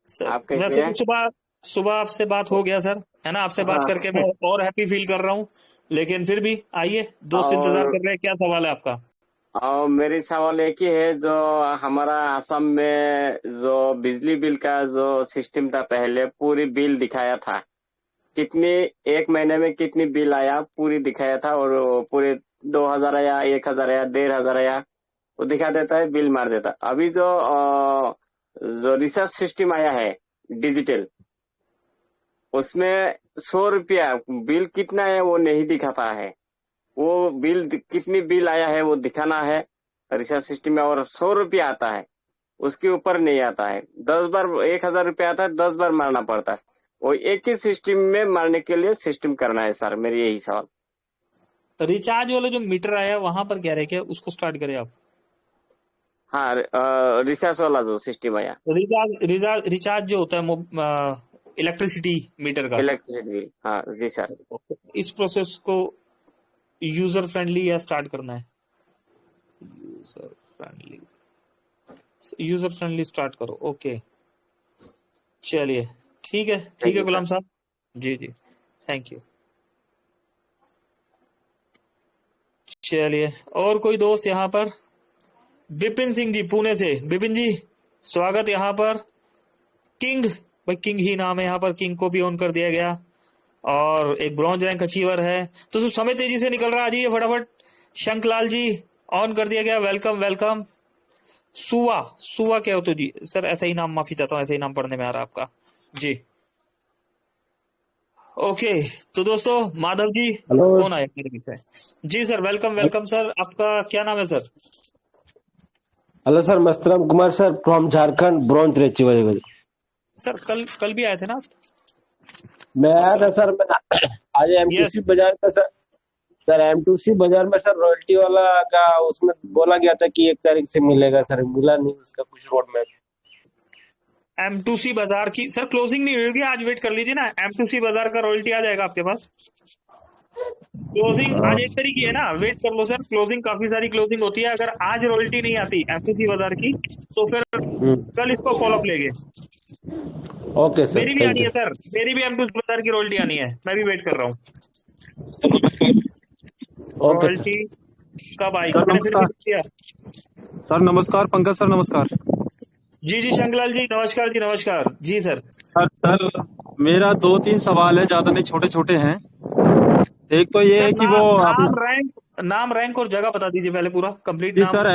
सर आप कैसे वैसे हैं? तो सुबह सुबह आपसे बात हो गया सर, है ना? आपसे बात हाँ। करके मैं और हैप्पी फील कर रहा हूँ, लेकिन फिर भी आइए, दोस्त इंतजार और कर रहे हैं। क्या सवाल है आपका? मेरी सवाल एक ही है, जो हमारा असम में जो बिजली बिल का जो सिस्टम था, पहले पूरी बिल दिखाया था, कितनी एक महीने में कितनी बिल आया पूरी दिखाया था, और वो पूरे 2000 आया, 1000 आया, 1500 आया, वो दिखा देता है, बिल मार देता। अभी जो रिसर्च सिस्टम आया है डिजिटल, उसमें 100 रुपया बिल कितना है वो नहीं दिखाता है। वो बिल कितनी बिल आया है वो दिखाना है रिसर्च सिस्टम में, और 100 रुपया आता है, उसके ऊपर नहीं आता है। 10 बार 1000 रुपया आता है, 10 बार मारना पड़ता है। वो एक ही सिस्टम में मारने के लिए सिस्टम करना है सर, मेरी यही सवाल। रिचार्ज वाला जो मीटर आया वहां पर क्या रहे, क्या उसको स्टार्ट करें आप? हाँ, रिसर्च वाला जो सिस्टम आया, रिचार्ज जो होता है इलेक्ट्रिसिटी मीटर का, इलेक्ट्रिसिटी बिल। हाँ जी सर। इस प्रोसेस को यूजर फ्रेंडली या स्टार्ट करना है? User friendly, user friendly start करो। ओके, चलिए, ठीक है, ठीक थैंक है यू गुलाम सर। साहब। जी जी, थैंक यू। चलिए, और कोई दोस्त यहाँ पर? विपिन सिंह जी पुणे से, विपिन जी स्वागत यहाँ पर। किंग, भाई किंग ही नाम है यहाँ पर, किंग को भी ऑन कर दिया गया, और एक ब्रॉन्ज रैंक अचीवर है, तो समय तेजी से निकल रहा है। जी फटाफट, शंकलाल जी ऑन कर दिया गया, वेलकम वेलकम। सुवा, सुवा क्या हो तो जी सर? ऐसा ही नाम, माफी चाहता हूँ, ऐसा ही नाम पढ़ने में आ रहा है आपका जी। ओके, तो दोस्तों माधव जी हेलो कौन आया मेरे पीछे? जी सर, वेलकम वेलकम सर। आपका क्या नाम है sir? Hello sir, Mastram Kumar sir from Jharkhand, bronze achiever. Sir कल भी आए थे ना आप? मैं आया था सर, मैं आज यस, एमटूसी बाजार का सर एमटूसी बाजार में सर रॉयल्टी वाला का उसमें बोला गया था कि 1 तारीख से मिलेगा सर, मिला नहीं उसका कुछ रोड मैप। M2C बाजार की सर क्लोजिंग नहीं होगी, आज वेट कर लीजिए ना, M2C बाजार का रॉयल्टी आ जाएगा आपके पास। क्लोजिंग आज 1 तारीख की है ना, वेट कर लो सर, क्लोजिंग काफी सारी क्लोजिंग होती है, अगर आज रॉयल्टी नहीं आती M2C बाजार की तो फिर कल इसको फॉलोअप लेंगे। ओके सर, मेरी भी थैंक आनी यू। है सर, मेरी भी M2C बाजार की रॉयल्टी आनी है, मैं भी वेट कर रहा हूँ। Okay sir. रॉयल्टी कब आएगी, सर मैंने फिर भी नमस्कार। किया। सर नमस्कार, पंकज सर नमस्कार। जी जी शंकरलाल जी नमस्कार जी, नमस्कार जी सर। सर मेरा 2-3 सवाल है, ज्यादा नहीं, छोटे छोटे हैं। एक तो ये सर है कि वो नाम रैंक और जगह बता दीजिए पहले, पूरा कंप्लीट जी नाम। सर,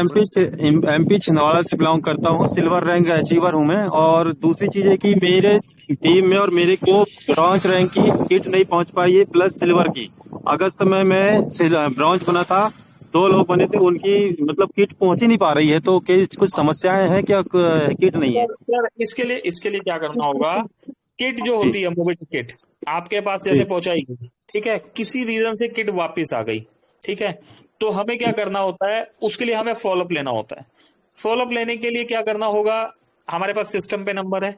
एमपी छिंदवाड़ा से बिलोंग करता हूँ, सिल्वर रैंक अचीवर हूँ मैं। और दूसरी चीज है कि मेरे टीम में और मेरे को ब्रॉन्ज रैंक की किट नहीं पहुंच पाई है, प्लस सिल्वर की। अगस्त में मैं ब्रॉन्ज बना था, 2 लोग बने थे, उनकी मतलब किट पहुंच ही नहीं पा रही है। तो कुछ समस्याएं हैं क्या, किट नहीं है? सर इसके लिए क्या करना होगा, किट जो जी होती है मोबाइल किट आपके पास जी जैसे पहुंचाएगी, ठीक है, किसी रीजन से किट वापस आ गई, ठीक है, तो हमें क्या करना होता है, उसके लिए हमें फॉलोअप लेना होता है। फॉलोअप लेने के लिए क्या करना होगा, हमारे पास सिस्टम पे नंबर है,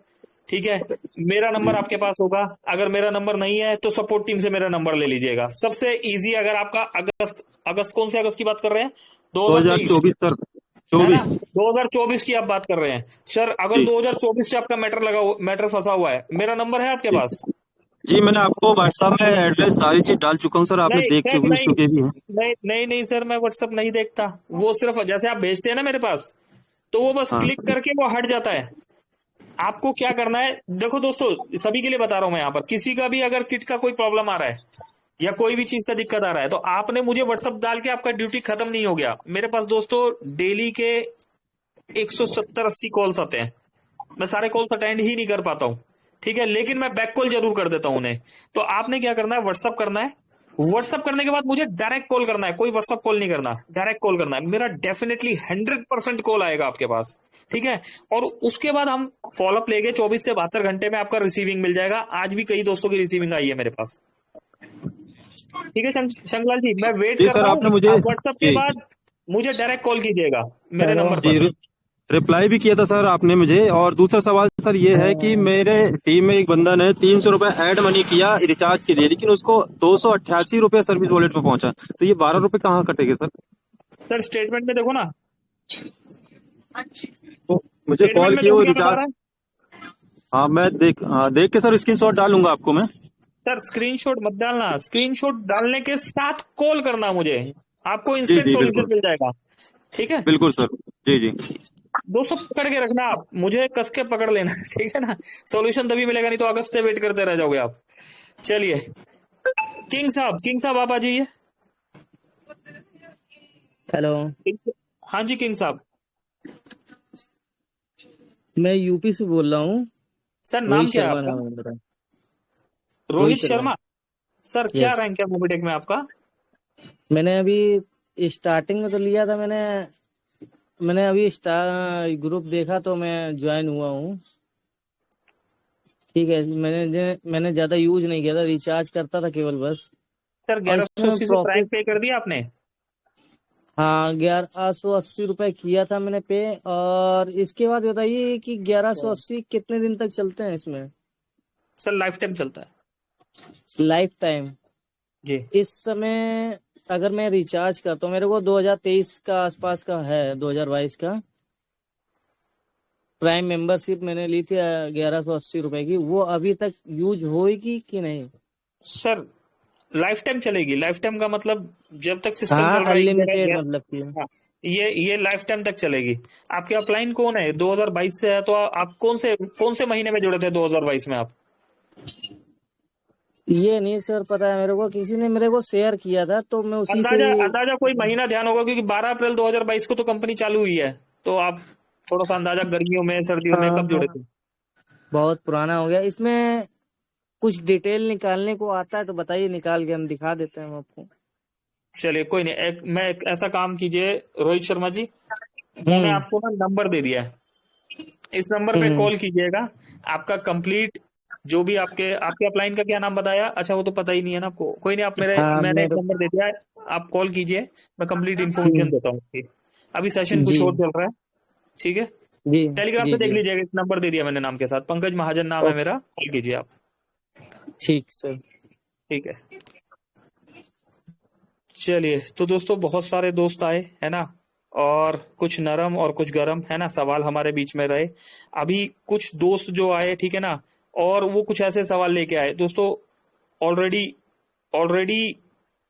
ठीक है, मेरा नंबर आपके पास होगा, अगर मेरा नंबर नहीं है तो सपोर्ट टीम से मेरा नंबर ले लीजिएगा। सबसे इजी, अगर आपका अगस्त कौन से अगस्त की बात कर रहे हैं, 2023 2024 सर, है ना, 24। 2024 की आप बात कर रहे हैं सर, अगर जी 2024 से आपका मैटर फंसा हुआ है, मेरा नंबर है आपके जी पास? जी, मैंने आपको व्हाट्सएप में एड्रेस सारी चीज डाल चुका हूँ सर, आपने नहीं देख सर, चुके नहीं चुके भी हैं। नहीं नहीं नहीं सर, मैं व्हाट्सअप नहीं देखता, वो सिर्फ जैसे आप भेजते हैं ना मेरे पास, तो वो बस हाँ क्लिक करके वो हट जाता है। आपको क्या करना है, देखो दोस्तों, सभी के लिए बता रहा हूं मैं यहाँ पर, किसी का भी अगर किट का कोई प्रॉब्लम आ रहा है या कोई भी चीज का दिक्कत आ रहा है, तो आपने मुझे व्हाट्सअप डाल के, आपका ड्यूटी खत्म नहीं हो गया। मेरे पास दोस्तों डेली के 170-80 कॉल्स आते हैं, मैं सारे कॉल्स अटेंड ही नहीं कर पाता हूँ, ठीक है, लेकिन मैं बैक कॉल जरूर कर देता हूं उन्हें। तो आपने क्या करना है, व्हाट्सअप करना है, व्हाट्सअप करने के बाद मुझे डायरेक्ट कॉल करना है, कोई व्हाट्सअप कॉल नहीं करना, डायरेक्ट कॉल करना है, मेरा डेफिनेटली 100% कॉल आएगा आपके पास, ठीक है। और उसके बाद हम फॉलोअप लेंगे, 24 से 72 घंटे में आपका रिसीविंग मिल जाएगा। आज भी कई दोस्तों की रिसीविंग आई है मेरे पास, ठीक है शंकरलाल जी, मैं वेट जी कर सर, रहा हूँ, आपने मुझे आप व्हाट्सअप के जी बाद मुझे डायरेक्ट कॉल कीजिएगा मेरे हेलो। नंबर जी पर। रिप्लाई भी किया था सर आपने मुझे। और दूसरा सवाल सर ये है कि मेरे टीम में एक बंदा ने 300 रुपए ऐड मनी किया रिचार्ज के लिए, लेकिन उसको 288 रुपए सर्विस वॉलेट पे पहुंचा, तो ये 12 रुपए कहाँ कटेंगे सर? सर स्टेटमेंट में देखो ना, तो मुझे स्टेटमेंट कॉल में किए देखो वो क्या बता रिचार्ज। रहा है। हाँ मैं देख के सर स्क्रीनशॉट डालूंगा आपको मैं। सर स्क्रीनशॉट मत डालना, स्क्रीनशॉट डालने के साथ कॉल करना मुझे, आपको जी इंस्टेंट जी सॉल्यूशन बिल्कुल मिल जाएगा, ठीक है। बिल्कुल सर। जी जी 200 पकड़ के रखना, आप मुझे कस के पकड़ लेना, ठीक है ना, सॉल्यूशन तभी मिलेगा, नहीं तो अगस्त से वेट करते रह जाओगे आप। चलिए किंग साहब आप आ जाइए। हेलो। हाँ जी किंग साहब। मैं यूपी से बोल रहा हूँ। सर नाम रोहित क्या है शर्मा आपका? नाम है मेरा। रोहित शर्मा। सर क्या यस। रैंक है मोबिटेक में आपका? मैंने अभी स्टार्टिंग में तो लिया था, मैंने अभी ग्रुप देखा तो मैं ज्वाइन हुआ हूँ। ठीक है, मैंने ज्यादा यूज नहीं किया था, रिचार्ज करता था केवल बस। सर और 1180 इसमें से प्राइम प्रॉफिट, पे कर दिया आपने? हाँ 1180 रुपए किया था मैंने पे। और इसके बाद बताइए कि 1180 कितने दिन तक चलते हैं इसमें? सर लाइफ टाइम चलता है लाइफ टाइम। जी। इस समय अगर मैं रिचार्ज करता हूँ, मेरे को 2023 का आसपास का है, 2022 का प्राइम मेंबरशिप मैंने ली थी 1180 रुपए की, वो अभी तक यूज होगी कि नहीं? सर लाइफ टाइम चलेगी, लाइफ टाइम का मतलब जब तक सिस्टम हाँ चल रहा है अनलिमिटेड मतलब कि। हाँ, ये लाइफ टाइम तक चलेगी। आपके अपलाइन कौन है? 2022 से है, तो आप कौन से महीने में जुड़े थे 2022 में आप? ये नहीं सर पता है मेरे को, किसी ने मेरे को शेयर किया था तो मैं उसी से अंदाजा ही। अंदाजा कोई महीना ध्यान होगा, क्योंकि 12 अप्रैल 2022 को तो कंपनी चालू हुई है, तो आप थोड़ा सा अंदाजा, गर्मियों में सर्दियों में कब जुड़े हाँ, थे? बहुत पुराना हो गया। इसमें कुछ डिटेल निकालने को आता है तो बताइए, निकाल के हम दिखा देते हैं हम आपको। चलिए कोई नहीं, एक ऐसा काम कीजिए रोहित शर्मा जी, मैंने आपको ना नंबर दे दिया है, इस नंबर पे हम्म। कॉल कीजिएगा। आपका कंप्लीट जो भी आपके अपलाइन का क्या नाम बताया, अच्छा वो तो पता ही नहीं है ना आपको, कोई नहीं, हाँ मैंने एक मेरे। नंबर दे दिया है, आप कॉल कीजिए, मैं कंप्लीट इन्फॉर्मेशन हम्म, देता हूँ उसकी। अभी सेशन जी। कुछ और चल रहा है, ठीक है, जी टेलीग्राम जी पे देख जी लीजिएगा, इस नंबर दे दिया मैंने नाम के साथ, पंकज महाजन नाम है मेरा, कॉल कीजिए आप। ठीक सर। ठीक है, चलिए। तो दोस्तों बहुत सारे दोस्त आए है ना, और कुछ नरम और कुछ गरम है ना सवाल हमारे बीच में रहे। अभी कुछ दोस्त जो आए, ठीक है ना, और वो कुछ ऐसे सवाल लेके आए दोस्तों, ऑलरेडी ऑलरेडी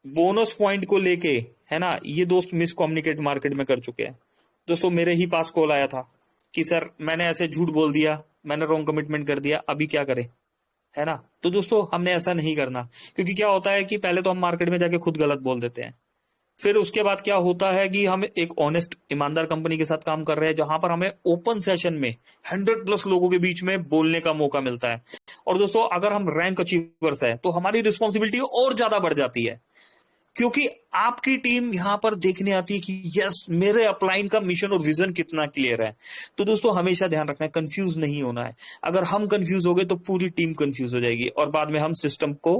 बोनस पॉइंट को लेके है ना, ये दोस्त मिस कम्युनिकेट मार्केट में कर चुके हैं। दोस्तों मेरे ही पास कॉल आया था कि सर मैंने ऐसे झूठ बोल दिया, मैंने रॉन्ग कमिटमेंट कर दिया, अभी क्या करें, है ना। तो दोस्तों हमने ऐसा नहीं करना, क्योंकि क्या होता है कि पहले तो हम मार्केट में जाके खुद गलत बोल देते हैं, फिर उसके बाद क्या होता है कि हम एक ऑनेस्ट ईमानदार कंपनी के साथ काम कर रहे हैं, जहां पर हमें ओपन सेशन में 100+ लोगों के बीच में बोलने का मौका मिलता है। और दोस्तों अगर हम रैंक अचीवर्स है तो हमारी रिस्पॉन्सिबिलिटी और ज्यादा बढ़ जाती है, क्योंकि आपकी टीम यहां पर देखने आती है कि यस मेरे अपलाइन का मिशन और विजन कितना क्लियर है। तो दोस्तों हमेशा ध्यान रखना है, कंफ्यूज नहीं होना है। अगर हम कंफ्यूज हो गए तो पूरी टीम कंफ्यूज हो जाएगी, और बाद में हम सिस्टम को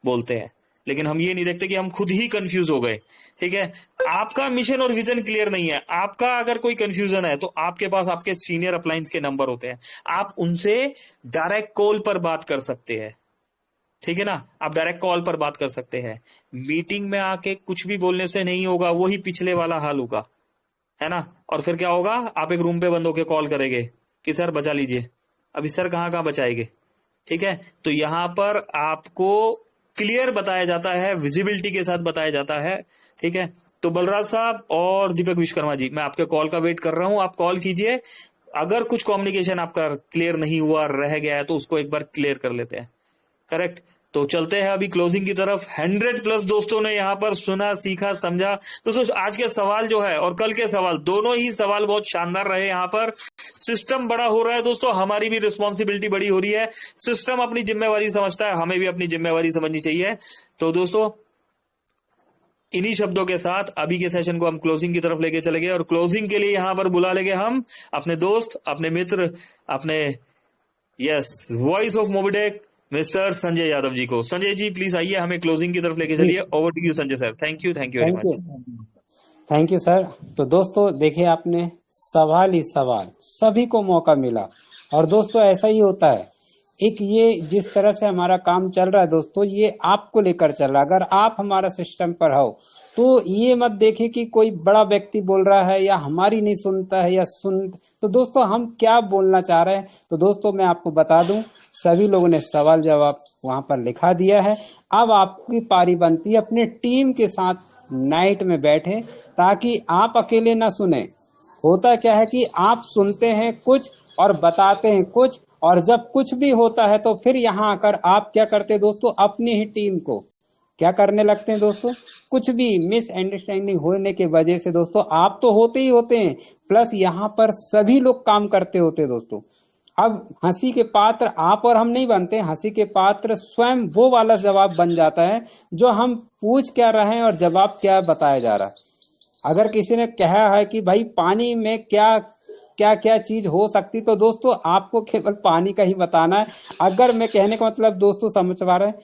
बोलते हैं, लेकिन हम ये नहीं देखते कि हम खुद ही कंफ्यूज हो गए। ठीक है, आपका मिशन और विजन क्लियर नहीं है, आपका अगर कोई कंफ्यूजन है तो आपके पास आपके सीनियर अपलाइंस के नंबर होते हैं, आप उनसे डायरेक्ट कॉल पर बात कर सकते हैं। ठीक है ना, आप डायरेक्ट कॉल पर बात कर सकते हैं। मीटिंग में आके कुछ भी बोलने से नहीं होगा, वही पिछले वाला हाल होगा, है ना। और फिर क्या होगा, आप एक रूम पे बंद होके कॉल करेंगे कि सर बचा लीजिए, अभी सर कहाँ कहाँ बचाएंगे। ठीक है, तो यहां पर आपको क्लियर बताया जाता है, विजिबिलिटी के साथ बताया जाता है। ठीक है, तो बलराज साहब और दीपक विश्वकर्मा जी, मैं आपके कॉल का वेट कर रहा हूं, आप कॉल कीजिए। अगर कुछ कम्युनिकेशन आपका क्लियर नहीं हुआ, रह गया है, तो उसको एक बार क्लियर कर लेते हैं। करेक्ट, तो चलते हैं अभी क्लोजिंग की तरफ। 100+ दोस्तों ने यहाँ पर सुना, सीखा, समझा। दोस्तों आज के सवाल जो है और कल के सवाल, दोनों ही सवाल बहुत शानदार रहे। यहाँ पर सिस्टम बड़ा हो रहा है दोस्तों, हमारी भी रिस्पॉन्सिबिलिटी बड़ी हो रही है। सिस्टम अपनी जिम्मेवारी समझता है, हमें भी अपनी जिम्मेवारी समझनी चाहिए। तो दोस्तों इन्हीं शब्दों के साथ अभी के सेशन को हम क्लोजिंग की तरफ लेके चले गए, और क्लोजिंग के लिए यहाँ पर बुला लेंगे हम अपने दोस्त, अपने मित्र, अपने voice of Mobitech mister Sanjay Yadav ji को। संजय जी प्लीज आइए, हमें क्लोजिंग की तरफ लेके चलिए। Over to you Sanjay sir. Thank you very thank much. You thank you sir. तो दोस्तों देखिए, आपने सवाल ही सवाल, सभी को मौका मिला। और दोस्तों ऐसा ही होता है, एक ये जिस तरह से हमारा काम चल रहा है दोस्तों, ये आपको लेकर चल रहा है। अगर आप हमारा सिस्टम पर हो तो ये मत देखे कि कोई बड़ा व्यक्ति बोल रहा है या हमारी नहीं सुनता है या सुन। तो दोस्तों हम क्या बोलना चाह रहे हैं, तो दोस्तों मैं आपको बता दूं, सभी लोगों ने सवाल जवाब वहां पर लिखा दिया है। अब आपकी पारी बनती है अपनी टीम के साथ नाइट में बैठे, ताकि आप अकेले ना सुने। होता क्या है कि आप सुनते हैं कुछ और बताते हैं कुछ, और जब कुछ भी होता है तो फिर यहाँ आकर आप क्या करते हैं दोस्तों, अपनी ही टीम को क्या करने लगते हैं दोस्तों, कुछ भी मिसअंडरस्टैंडिंग होने के वजह से दोस्तों आप तो होते ही होते हैं, प्लस यहाँ पर सभी लोग काम करते होते हैं दोस्तों। अब हंसी के पात्र आप और हम नहीं बनते, हंसी के पात्र स्वयं वो वाला जवाब बन जाता है जो हम पूछ क्या रहे हैं और जवाब क्या बताया जा रहा है। अगर किसी ने कहा है कि भाई पानी में क्या क्या क्या चीज हो सकती, तो दोस्तों आपको केवल पानी का ही बताना है। अगर मैं कहने का मतलब दोस्तों समझ पा रहे हैं,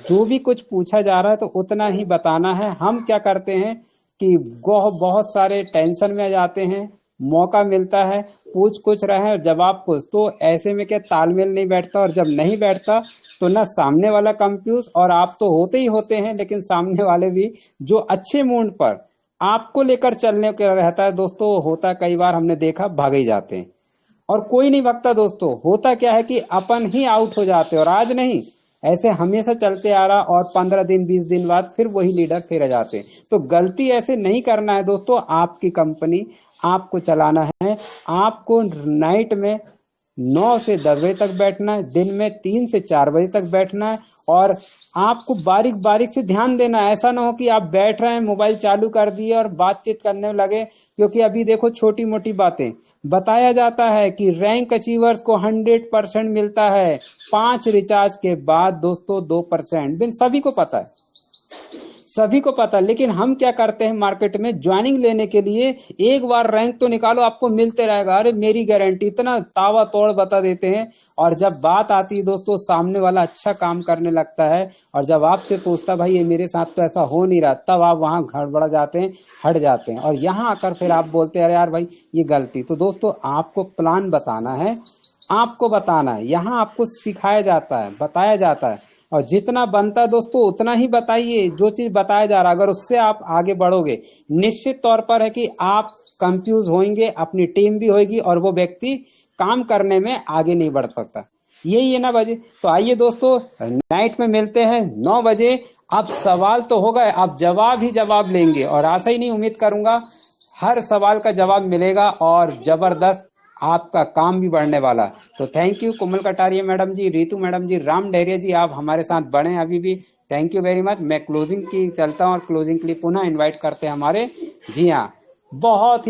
जो भी कुछ पूछा जा रहा है तो उतना ही बताना है। हम क्या करते हैं कि बहुत सारे टेंशन में आ जाते हैं, मौका मिलता है पूछ कुछ रहे हैं और जवाब कुछ, तो ऐसे में क्या तालमेल नहीं बैठता, और जब नहीं बैठता तो ना सामने वाला कंफ्यूज, और आप तो होते ही होते हैं, लेकिन सामने वाले भी जो अच्छे मूड पर आपको लेकर चलने का रहता है दोस्तों, होता कई बार हमने देखा भागे ही जाते हैं, और कोई नहीं भागता दोस्तों। होता क्या है कि अपन ही आउट हो जाते हैं, और आज नहीं, ऐसे हमेशा चलते आ रहा, और 15 दिन 20 दिन बाद फिर वही लीडर फिर आ जाते हैं। तो गलती ऐसे नहीं करना है दोस्तों। आपकी कंपनी आपको चलाना है, आपको नाइट में 9 से 10 बजे तक बैठना है, दिन में 3 से 4 बजे तक बैठना है, और आपको बारीक बारीक से ध्यान देना है। ऐसा ना हो कि आप बैठ रहे हैं, मोबाइल चालू कर दिए और बातचीत करने लगे, क्योंकि अभी देखो छोटी मोटी बातें बताया जाता है कि रैंक अचीवर्स को 100% मिलता है 5 रिचार्ज के बाद दोस्तों 2%, बिन सभी को पता है। सभी को पता। लेकिन हम क्या करते हैं मार्केट में ज्वाइनिंग लेने के लिए, एक बार रैंक तो निकालो आपको मिलते रहेगा, अरे मेरी गारंटी, इतना तावा तोड़ बता देते हैं। और जब बात आती है दोस्तों, सामने वाला अच्छा काम करने लगता है और जब आपसे पूछता भाई ये मेरे साथ तो ऐसा हो नहीं रहा, तब आप वहां गड़बड़ा जाते हैं, हट जाते हैं और यहाँ आकर फिर आप बोलते हैं अरे यार भाई ये गलती। तो दोस्तों आपको प्लान बताना है, आपको बताना है, यहाँ आपको सिखाया जाता है, बताया जाता है और जितना बनता है दोस्तों उतना ही बताइए। जो चीज बताया जा रहा है अगर उससे आप आगे बढ़ोगे, निश्चित तौर पर है कि आप कंफ्यूज होंगे, अपनी टीम भी होगी और वो व्यक्ति काम करने में आगे नहीं बढ़ सकता। यही है ना बजे। तो आइए दोस्तों नाइट में मिलते हैं 9 बजे। अब सवाल तो होगा, आप जवाब ही जवाब लेंगे और आशा ही नहीं, उम्मीद करूंगा हर सवाल का जवाब मिलेगा और जबरदस्त आपका काम भी बढ़ने वाला। तो thank you Komal Kataria madam ji, Ritu madam ji, Ram Dahariya ji, आप हमारे साथ बढ़े हैं अभी भी। Thank you very much. मैं क्लोजिंग की चलता हूँ और क्लोजिंग के लिए पुनः इनवाइट करते हैं हमारे, जी हाँ, बहुत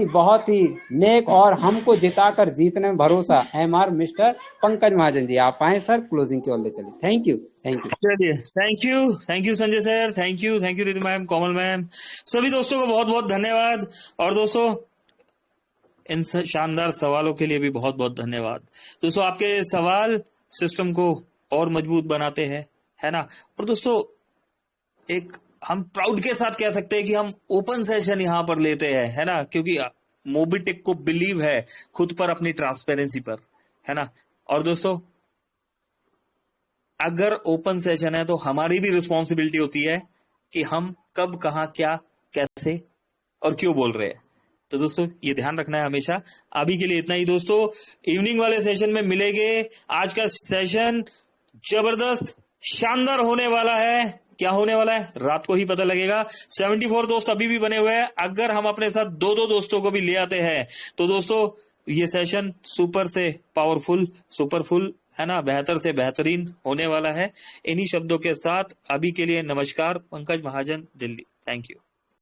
ही नेक और हमको जिताकर जीतने में भरोसा MR मिस्टर पंकज महाजन जी, आप आए सर, क्लोजिंग की ओर ले चले। Thank you, thank you. चलिए, thank you Sanjay sir, thank you Ritu ma'am, Komal ma'am, सभी दोस्तों को बहुत बहुत धन्यवाद। और दोस्तों इन शानदार सवालों के लिए भी बहुत बहुत धन्यवाद। दोस्तों आपके सवाल सिस्टम को और मजबूत बनाते हैं, है ना। और दोस्तों एक हम प्राउड के साथ कह सकते हैं कि हम ओपन सेशन यहां पर लेते हैं, है ना, क्योंकि मोबिटेक को बिलीव है खुद पर, अपनी ट्रांसपेरेंसी पर, है ना। और दोस्तों अगर ओपन सेशन है तो हमारी भी रिस्पॉन्सिबिलिटी होती है कि हम कब, कहां, क्या, कैसे और क्यों बोल रहे हैं। तो दोस्तों ये ध्यान रखना है हमेशा। अभी के लिए इतना ही दोस्तों, इवनिंग वाले सेशन में मिलेंगे। आज का सेशन जबरदस्त शानदार होने वाला है। क्या होने वाला है रात को ही पता लगेगा। 74 दोस्त अभी भी बने हुए हैं। अगर हम अपने साथ 2-2 दोस्तों को भी ले आते हैं तो दोस्तों ये सेशन सुपर से पावरफुल, सुपरफुल, है ना, बेहतर से बेहतरीन होने वाला है। इन्हीं शब्दों के साथ अभी के लिए नमस्कार। पंकज महाजन, दिल्ली। Thank you.